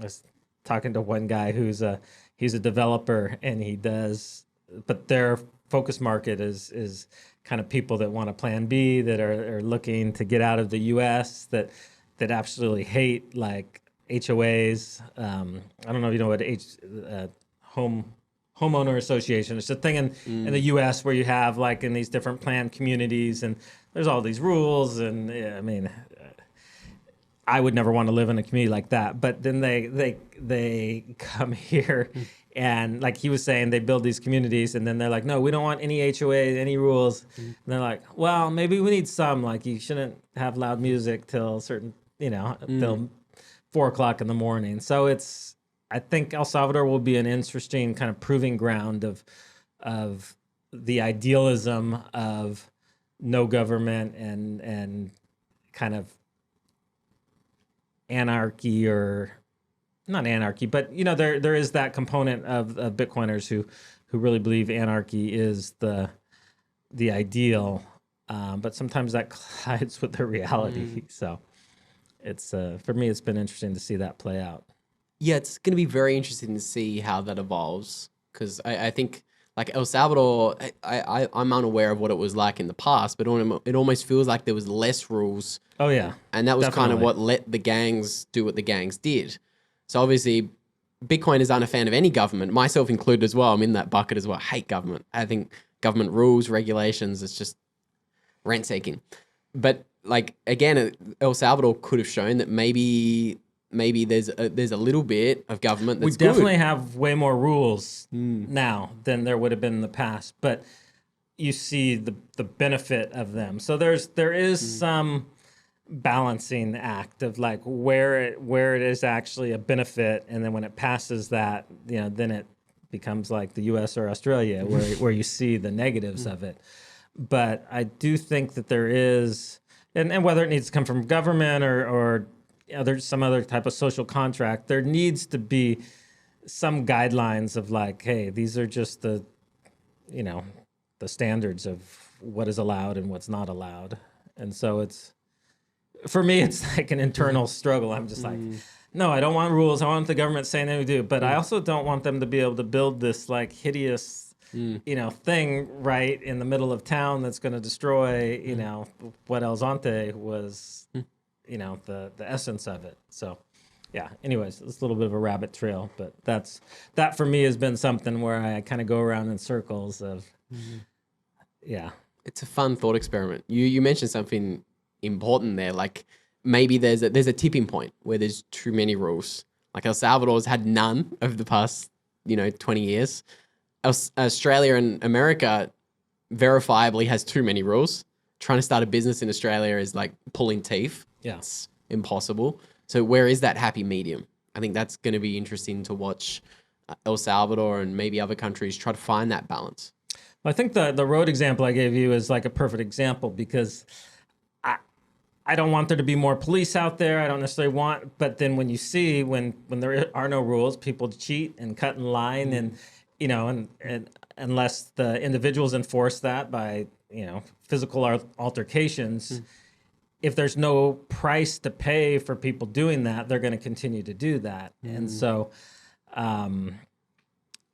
was talking to one guy he's a developer, and but their focus market is kind of people that want a plan B, that are looking to get out of the US, that absolutely hate like HOAs. I don't know if you know what homeowner association. It's a thing in the U.S. where you have like in these different planned communities, and there's all these rules. And I mean, I would never want to live in a community like that. But then they come here, and like he was saying, they build these communities, and then they're like, no, we don't want any HOA, any rules. And they're like, well, maybe we need some. Like you shouldn't have loud music till certain, till 4 o'clock in the morning. So I think El Salvador will be an interesting kind of proving ground of the idealism of no government and kind of anarchy, or not anarchy, but there is that component of Bitcoiners who really believe anarchy is the ideal. but sometimes that collides with the reality. So it's for me, it's been interesting to see that play out. Yeah, it's going to be very interesting to see how that evolves because I think like El Salvador, I'm unaware of what it was like in the past, but it almost feels like there was less rules. Oh yeah, And that was kind of definitely. what let the gangs do what the gangs did. So obviously, Bitcoiners aren't a fan of any government, myself included as well. I'm in that bucket as well. I hate government. I think government rules, regulations, it's just rent-seeking. But like again, El Salvador could have shown that maybe there's a little bit of government that's We definitely good. have way more rules now than there would have been in the past, but you see the benefit of them. So there is some balancing act of like where it is actually a benefit, and then when it passes that, then it becomes like the U.S. or Australia, where you see the negatives of it. But I do think that there is, and whether it needs to come from government or there's some other type of social contract, there needs to be some guidelines of like, hey, these are just the standards of what is allowed and what's not allowed. And so for me, it's like an internal struggle. I'm just like, no, I don't want rules. I want the government saying they do, but I also don't want them to be able to build this like hideous, thing right in the middle of town that's going to destroy, what El Zonte was, the essence of it. So, yeah. Anyways, it's a little bit of a rabbit trail, but that for me has been something where I kind of go around in circles of, yeah. It's a fun thought experiment. You mentioned something important there. Like maybe there's a tipping point where there's too many rules. Like El Salvador's had none over the past 20 years. Australia and America verifiably has too many rules. Trying to start a business in Australia is like pulling teeth. Yeah. It's impossible. So where is that happy medium? I think that's going to be interesting to watch El Salvador and maybe other countries try to find that balance. I think the road example I gave you is like a perfect example because I don't want there to be more police out there. I don't necessarily want, but then when you see when there are no rules, people cheat and cut in line, and and unless the individuals enforce that by physical altercations, if there's no price to pay for people doing that, they're going to continue to do that, and so.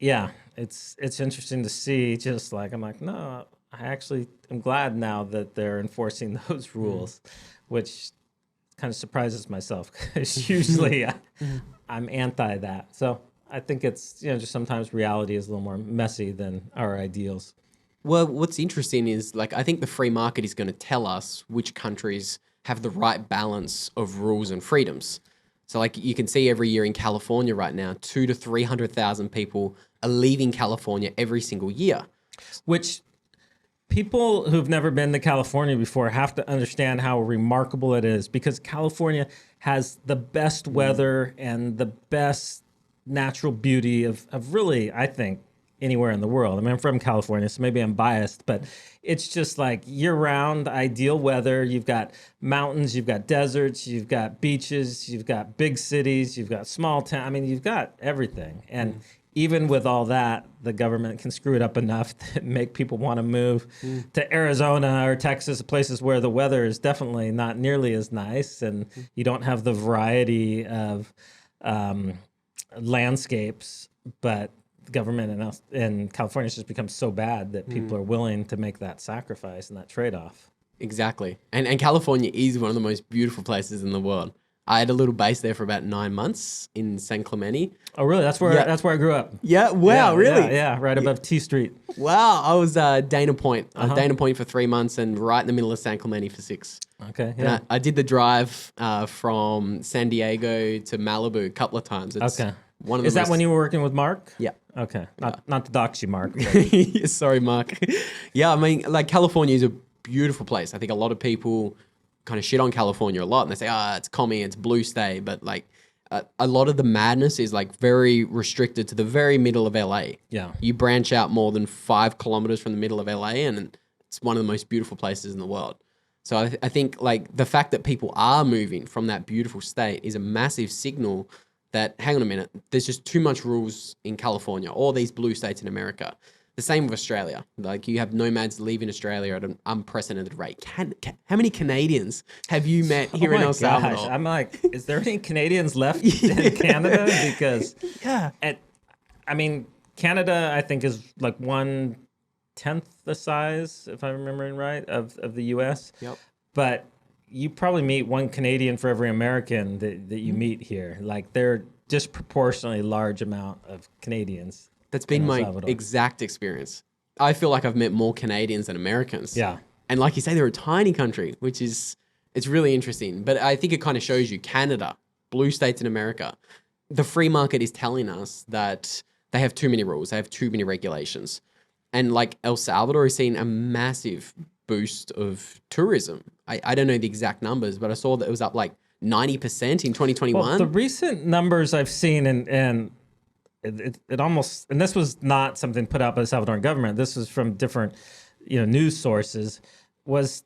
Yeah, it's interesting to see. Just like I'm like, no, I actually am glad now that they're enforcing those rules, which kind of surprises myself because usually I'm anti that. So I think it's just sometimes reality is a little more messy than our ideals. Well, what's interesting is like I think the free market is going to tell us which countries have the right balance of rules and freedoms. So like you can see every year in California right now, 200,000 to 300,000 people are leaving California every single year. Which people who've never been to California before have to understand how remarkable it is because California has the best weather and the best natural beauty of really, I think, anywhere in the world. I mean, I'm from California, so maybe I'm biased, but it's just like year-round ideal weather. You've got mountains, you've got deserts, you've got beaches, you've got big cities, you've got small town. I mean, you've got everything. And even with all that, the government can screw it up enough to make people want to move to Arizona or Texas, places where the weather is definitely not nearly as nice, and you don't have the variety of landscapes, but government in California has just become so bad that people are willing to make that sacrifice and that trade-off. Exactly. And California is one of the most beautiful places in the world. I had a little base there for about 9 months in San Clemente. Oh, really? That's where I grew up. Yeah. Wow. Really? Yeah. Right above T Street. Wow. I was Dana Point. I was Dana Point for 3 months and right in the middle of San Clemente for 6. Okay. Yeah. And I did the drive from San Diego to Malibu a couple of times. It's one of the Is that when you were working with Mark? Yeah. Okay. Not to dox you, Mark. Sorry, Mark. Yeah, I mean, like California is a beautiful place. I think a lot of people kind of shit on California a lot and they say, it's commie, it's blue state. But like a lot of the madness is like very restricted to the very middle of LA. Yeah. You branch out more than 5 kilometers from the middle of LA and it's one of the most beautiful places in the world. So I think like the fact that people are moving from that beautiful state is a massive signal that, hang on a minute, there's just too much rules in California, all these blue states in America. The same with Australia. Like you have nomads leaving Australia at an unprecedented rate. How many Canadians have you met here in El Salvador? I'm like, is there any Canadians left in Canada? Because I mean, Canada, I think, is like 1/10 the size, if I'm remembering right, of the U.S. Yep. But you probably meet one Canadian for every American that you meet here. Like they're disproportionately large amount of Canadians. That's been my exact experience. I feel like I've met more Canadians than Americans. Yeah. And like you say, they're a tiny country, which is, it's really interesting. But I think it kind of shows you Canada, blue states in America. The free market is telling us that they have too many rules. They have too many regulations. And like El Salvador is seeing a massive boost of tourism. I don't know the exact numbers, but I saw that it was up like 90% in 2021. Well, the recent numbers I've seen, and it almost, and this was not something put out by the Salvadoran government. This was from different, news sources. Was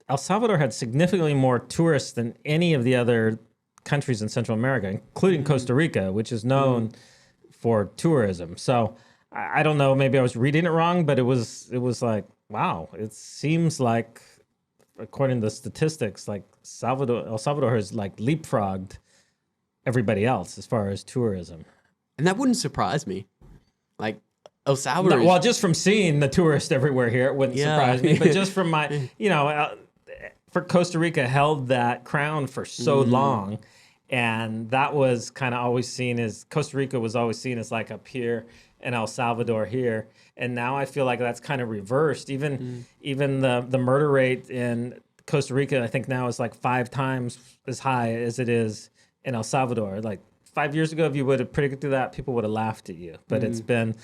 El Salvador had significantly more tourists than any of the other countries in Central America, including Costa Rica, which is known for tourism. So I don't know, maybe I was reading it wrong, but it was like, wow, it seems like, according to the statistics, like El Salvador has like leapfrogged everybody else as far as tourism. And that wouldn't surprise me. Like El Salvador. Well, just from seeing the tourists everywhere here, it wouldn't surprise me. But just from my, for Costa Rica held that crown for so long. And that was kind of always seen as, Costa Rica was always seen as like up here and El Salvador here. And now I feel like that's kind of reversed. Even the murder rate in Costa Rica, I think now is like 5 times as high as it is in El Salvador. Like 5 years ago, if you would have predicted that, people would have laughed at you. But it's been,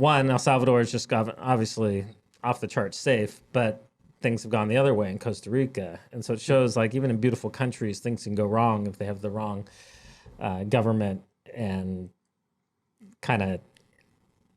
El Salvador has just got obviously off the charts safe, but things have gone the other way in Costa Rica. And so it shows like even in beautiful countries, things can go wrong if they have the wrong government and kind of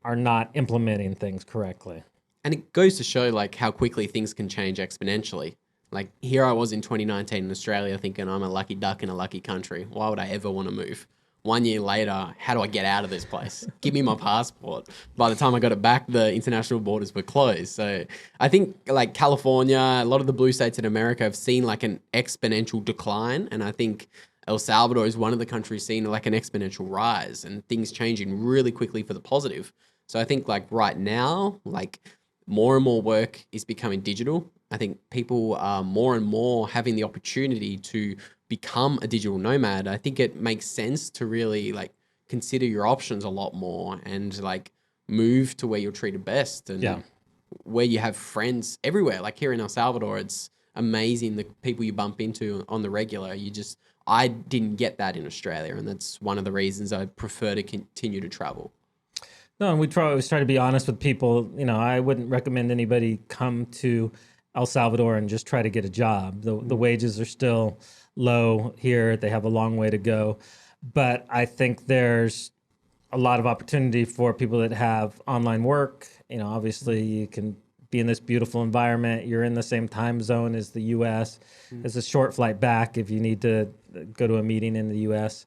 are not implementing things correctly. And it goes to show like how quickly things can change exponentially. Like here I was in 2019 in Australia thinking I'm a lucky duck in a lucky country. Why would I ever want to move? 1 year later, how do I get out of this place? Give me my passport. By the time I got it back, the international borders were closed. So I think like California, a lot of the blue states in America have seen like an exponential decline. And I think El Salvador is one of the countries seeing like an exponential rise and things changing really quickly for the positive. So I think like right now, like more and more work is becoming digital. I think people are more and more having the opportunity to become a digital nomad. I think it makes sense to really like consider your options a lot more and like move to where you're treated best and where you have friends everywhere. Like here in El Salvador, it's amazing the people you bump into on the regular. I didn't get that in Australia, and that's one of the reasons I prefer to continue to travel. No, and we always try to be honest with people. I wouldn't recommend anybody come to El Salvador and just try to get a job. The wages are still low here. They have a long way to go. But I think there's a lot of opportunity for people that have online work. Obviously you can be in this beautiful environment. You're in the same time zone as the U.S. It's a short flight back if you need to go to a meeting in the U.S.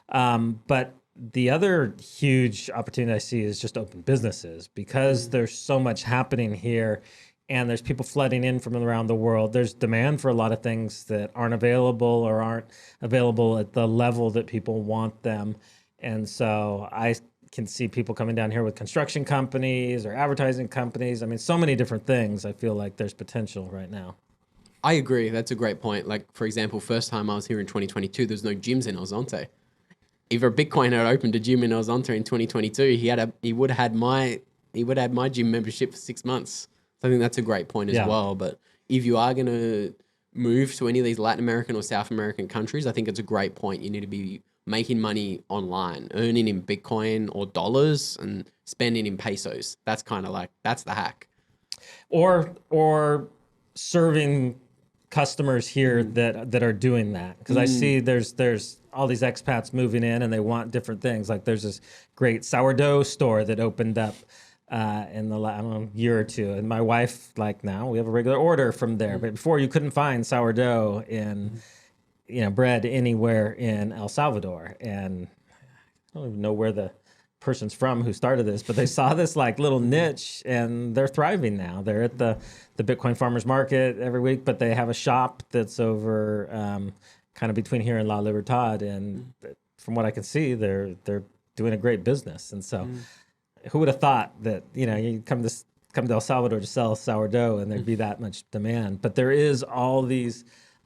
But the other huge opportunity I see is just open businesses because there's so much happening here and there's people flooding in from around the world. There's demand for a lot of things that aren't available or aren't available at the level that people want them. And so I can see people coming down here with construction companies or advertising companies. I mean, so many different things. I feel like there's potential right now. I agree. That's a great point. Like, for example, first time I was here in 2022, there's no gyms in El Zonte. If a Bitcoin had opened a gym in El Zonte in 2022, he would have had my gym membership for 6 months. So I think that's a great point as well. But if you are going to move to any of these Latin American or South American countries, I think it's a great point. You need to be making money online, earning in Bitcoin or dollars and spending in pesos. That's kind of like, that's the hack. Or serving customers here that are doing that. Because I see there's all these expats moving in and they want different things. Like there's this great sourdough store that opened up in the last year or two. And my wife, like now we have a regular order from there. But before you couldn't find sourdough in, bread anywhere in El Salvador. And I don't even know where the person's from who started this, but they saw this like little niche and they're thriving now. They're at the Bitcoin farmers market every week, but they have a shop that's over kind of between here and La Libertad. And from what I can see, they're doing a great business. And so who would have thought that, you come to El Salvador to sell sourdough and there'd be that much demand. But there is all these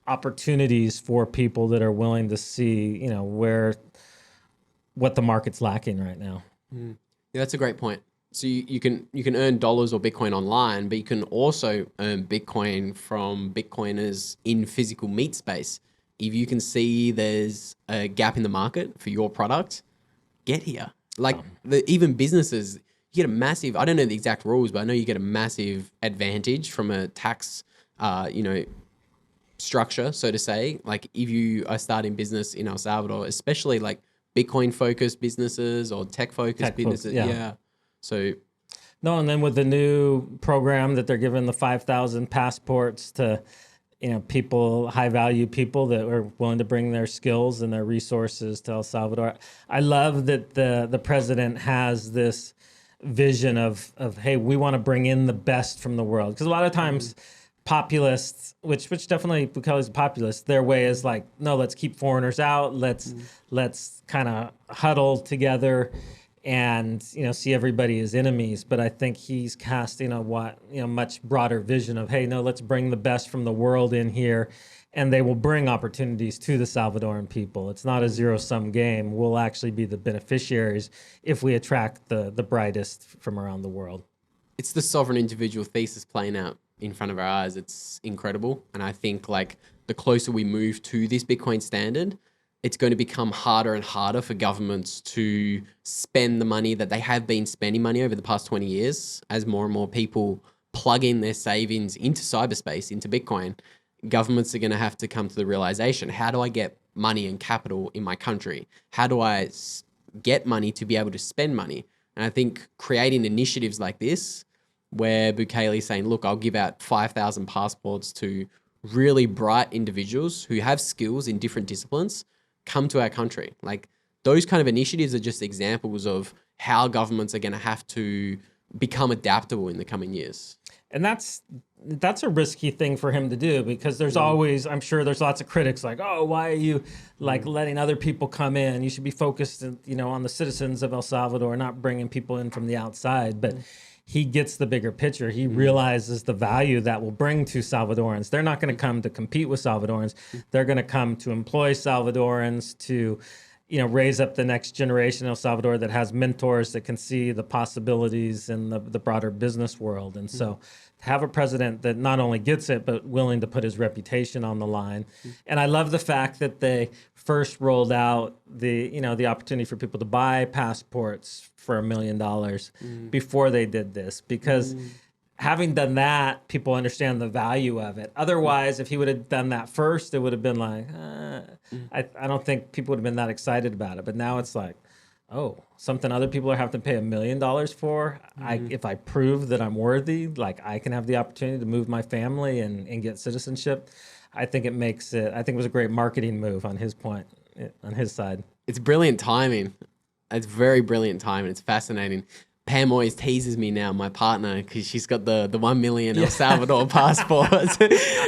opportunities for people that are willing to see, what the market's lacking right now. Yeah, that's a great point. So you can earn dollars or Bitcoin online, but you can also earn Bitcoin from Bitcoiners in physical meat space. If you can see there's a gap in the market for your product, get here. Like even businesses, you get a massive, I don't know the exact rules, but I know you get a massive advantage from a tax, structure, so to say. Like if you are starting business in El Salvador, especially like Bitcoin focused businesses or tech focused businesses. Yeah. So no, and then with the new program that they're giving the 5,000 passports to, people, high value people that are willing to bring their skills and their resources to El Salvador. I love that the president has this vision of hey, we want to bring in the best from the world. Because a lot of times populists, which definitely Bukele's a populist, their way is like, no, let's keep foreigners out. Let's kind of huddle together and, see everybody as enemies. But I think he's casting a much broader vision of, hey, no, let's bring the best from the world in here and they will bring opportunities to the Salvadoran people. It's not a zero-sum game. We'll actually be the beneficiaries if we attract the brightest from around the world. It's the sovereign individual thesis playing out in front of our eyes. It's incredible. And I think like the closer we move to this Bitcoin standard, it's going to become harder and harder for governments to spend the money that they have been spending money over the past 20 years. As more and more people plug in their savings into cyberspace, into Bitcoin, governments are going to have to come to the realization, how do I get money and capital in my country? How do I get money to be able to spend money? And I think creating initiatives like this, where Bukele is saying, look, I'll give out 5,000 passports to really bright individuals who have skills in different disciplines, come to our country. Like those kind of initiatives are just examples of how governments are going to have to become adaptable in the coming years. And that's a risky thing for him to do, because there's always, I'm sure there's lots of critics like, oh, why are you like letting other people come in? You should be focused, on the citizens of El Salvador, not bringing people in from the outside. But he gets the bigger picture. He realizes the value that will bring to Salvadorans. They're not going to come to compete with Salvadorans. They're going to come to employ Salvadorans, to raise up the next generation of El Salvador that has mentors that can see the possibilities in the broader business world. And so to have a president that not only gets it, but willing to put his reputation on the line. And I love the fact that they first rolled out the opportunity for people to buy passports for $1 million before they did this, because having done that, people understand the value of it. Otherwise, if he would have done that first, it would have been like, I don't think people would have been that excited about it. But now it's like, oh, something other people are having to pay $1 million for. If I prove that I'm worthy, like I can have the opportunity to move my family and get citizenship. I think it was a great marketing move on his side. It's brilliant timing. It's very brilliant timing. It's fascinating. Pam always teases me now, my partner, because she's got the 1 million El Salvador passport.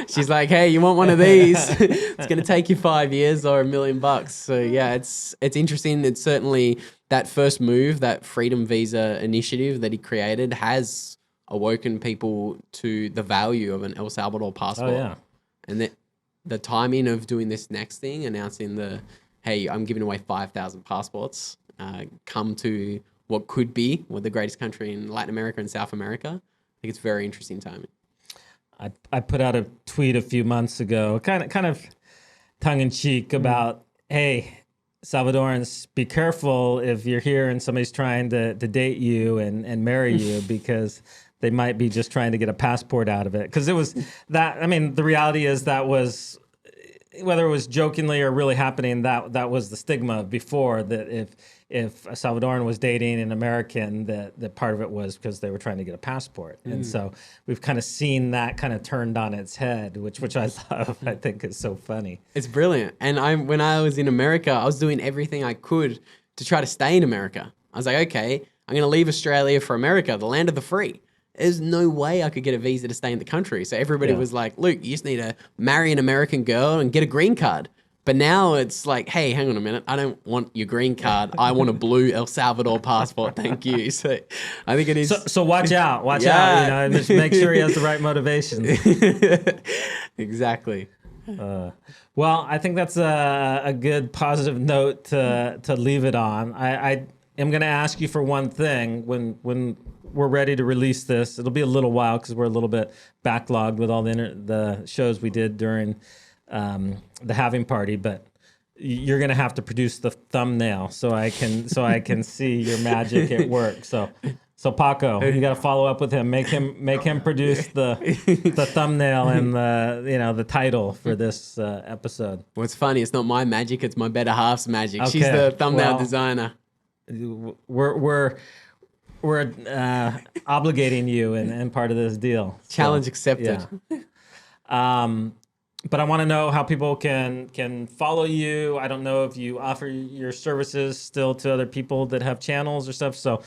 She's like, hey, you want one of these? It's going to take you 5 years or $1 million. So yeah, it's interesting. It's certainly that first move, that freedom visa initiative that he created has awoken people to the value of an El Salvador passport. Oh, yeah. And the timing of doing this next thing, announcing hey, I'm giving away 5,000 passports, come to what could be the greatest country in Latin America and South America. I think it's very interesting timing. I put out a tweet a few months ago, kind of tongue in cheek, about, hey, Salvadorans, be careful if you're here and somebody's trying to date you and marry you, because they might be just trying to get a passport out of it. Because it was that, the reality is that was, whether it was jokingly or really happening, that was the stigma before, that if a Salvadoran was dating an American, that part of it was because they were trying to get a passport. And so we've kind of seen that kind of turned on its head, which I love. I think is so funny. It's brilliant. And when I was in America, I was doing everything I could to try to stay in America. I was like, okay, I'm going to leave Australia for America, the land of the free. There's no way I could get a visa to stay in the country. So everybody was like, Luke, you just need to marry an American girl and get a green card. But now it's like, hey, hang on a minute. I don't want your green card. I want a blue El Salvador passport. Thank you. So I think it is. So watch out. Watch out. You know, just make sure he has the right motivation. Exactly. Well, I think that's a good positive note to leave it on. I am going to ask you for one thing when we're ready to release this. It'll be a little while because we're a little bit backlogged with all the shows we did during the having party, but you're going to have to produce the thumbnail so I can see your magic at work. So Paco, you got to follow up with him. Make him produce the thumbnail and the title for this episode. What's funny? It's not my magic. It's my better half's magic. Okay. She's the thumbnail designer. We're obligating you and part of this deal. Challenge accepted. Yeah. But I want to know how people can follow you. I don't know if you offer your services still to other people that have channels or stuff. So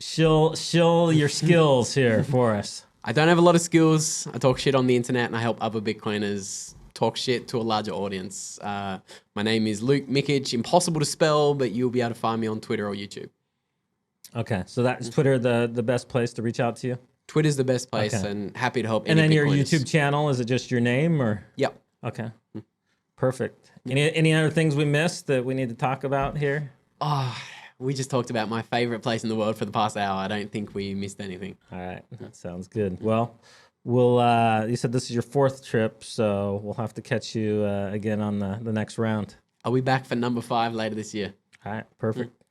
shill your skills here for us. I don't have a lot of skills. I talk shit on the internet and I help other Bitcoiners talk shit to a larger audience. My name is Luke Mikic. Impossible to spell, but you'll be able to find me on Twitter or YouTube. Okay, so that is Twitter the best place to reach out to you? Twitter's the best place, and happy to help. And then Bitcoiners. your YouTube channel, is it just your name or? Yep. Okay. Perfect. Any other things we missed that we need to talk about here? Oh, we just talked about my favorite place in the world for the past hour. I don't think we missed anything. All right, that sounds good. Well, we'll. You said this is your 4th trip, so we'll have to catch you again on the next round. I'll be back for number 5 later this year. All right, perfect.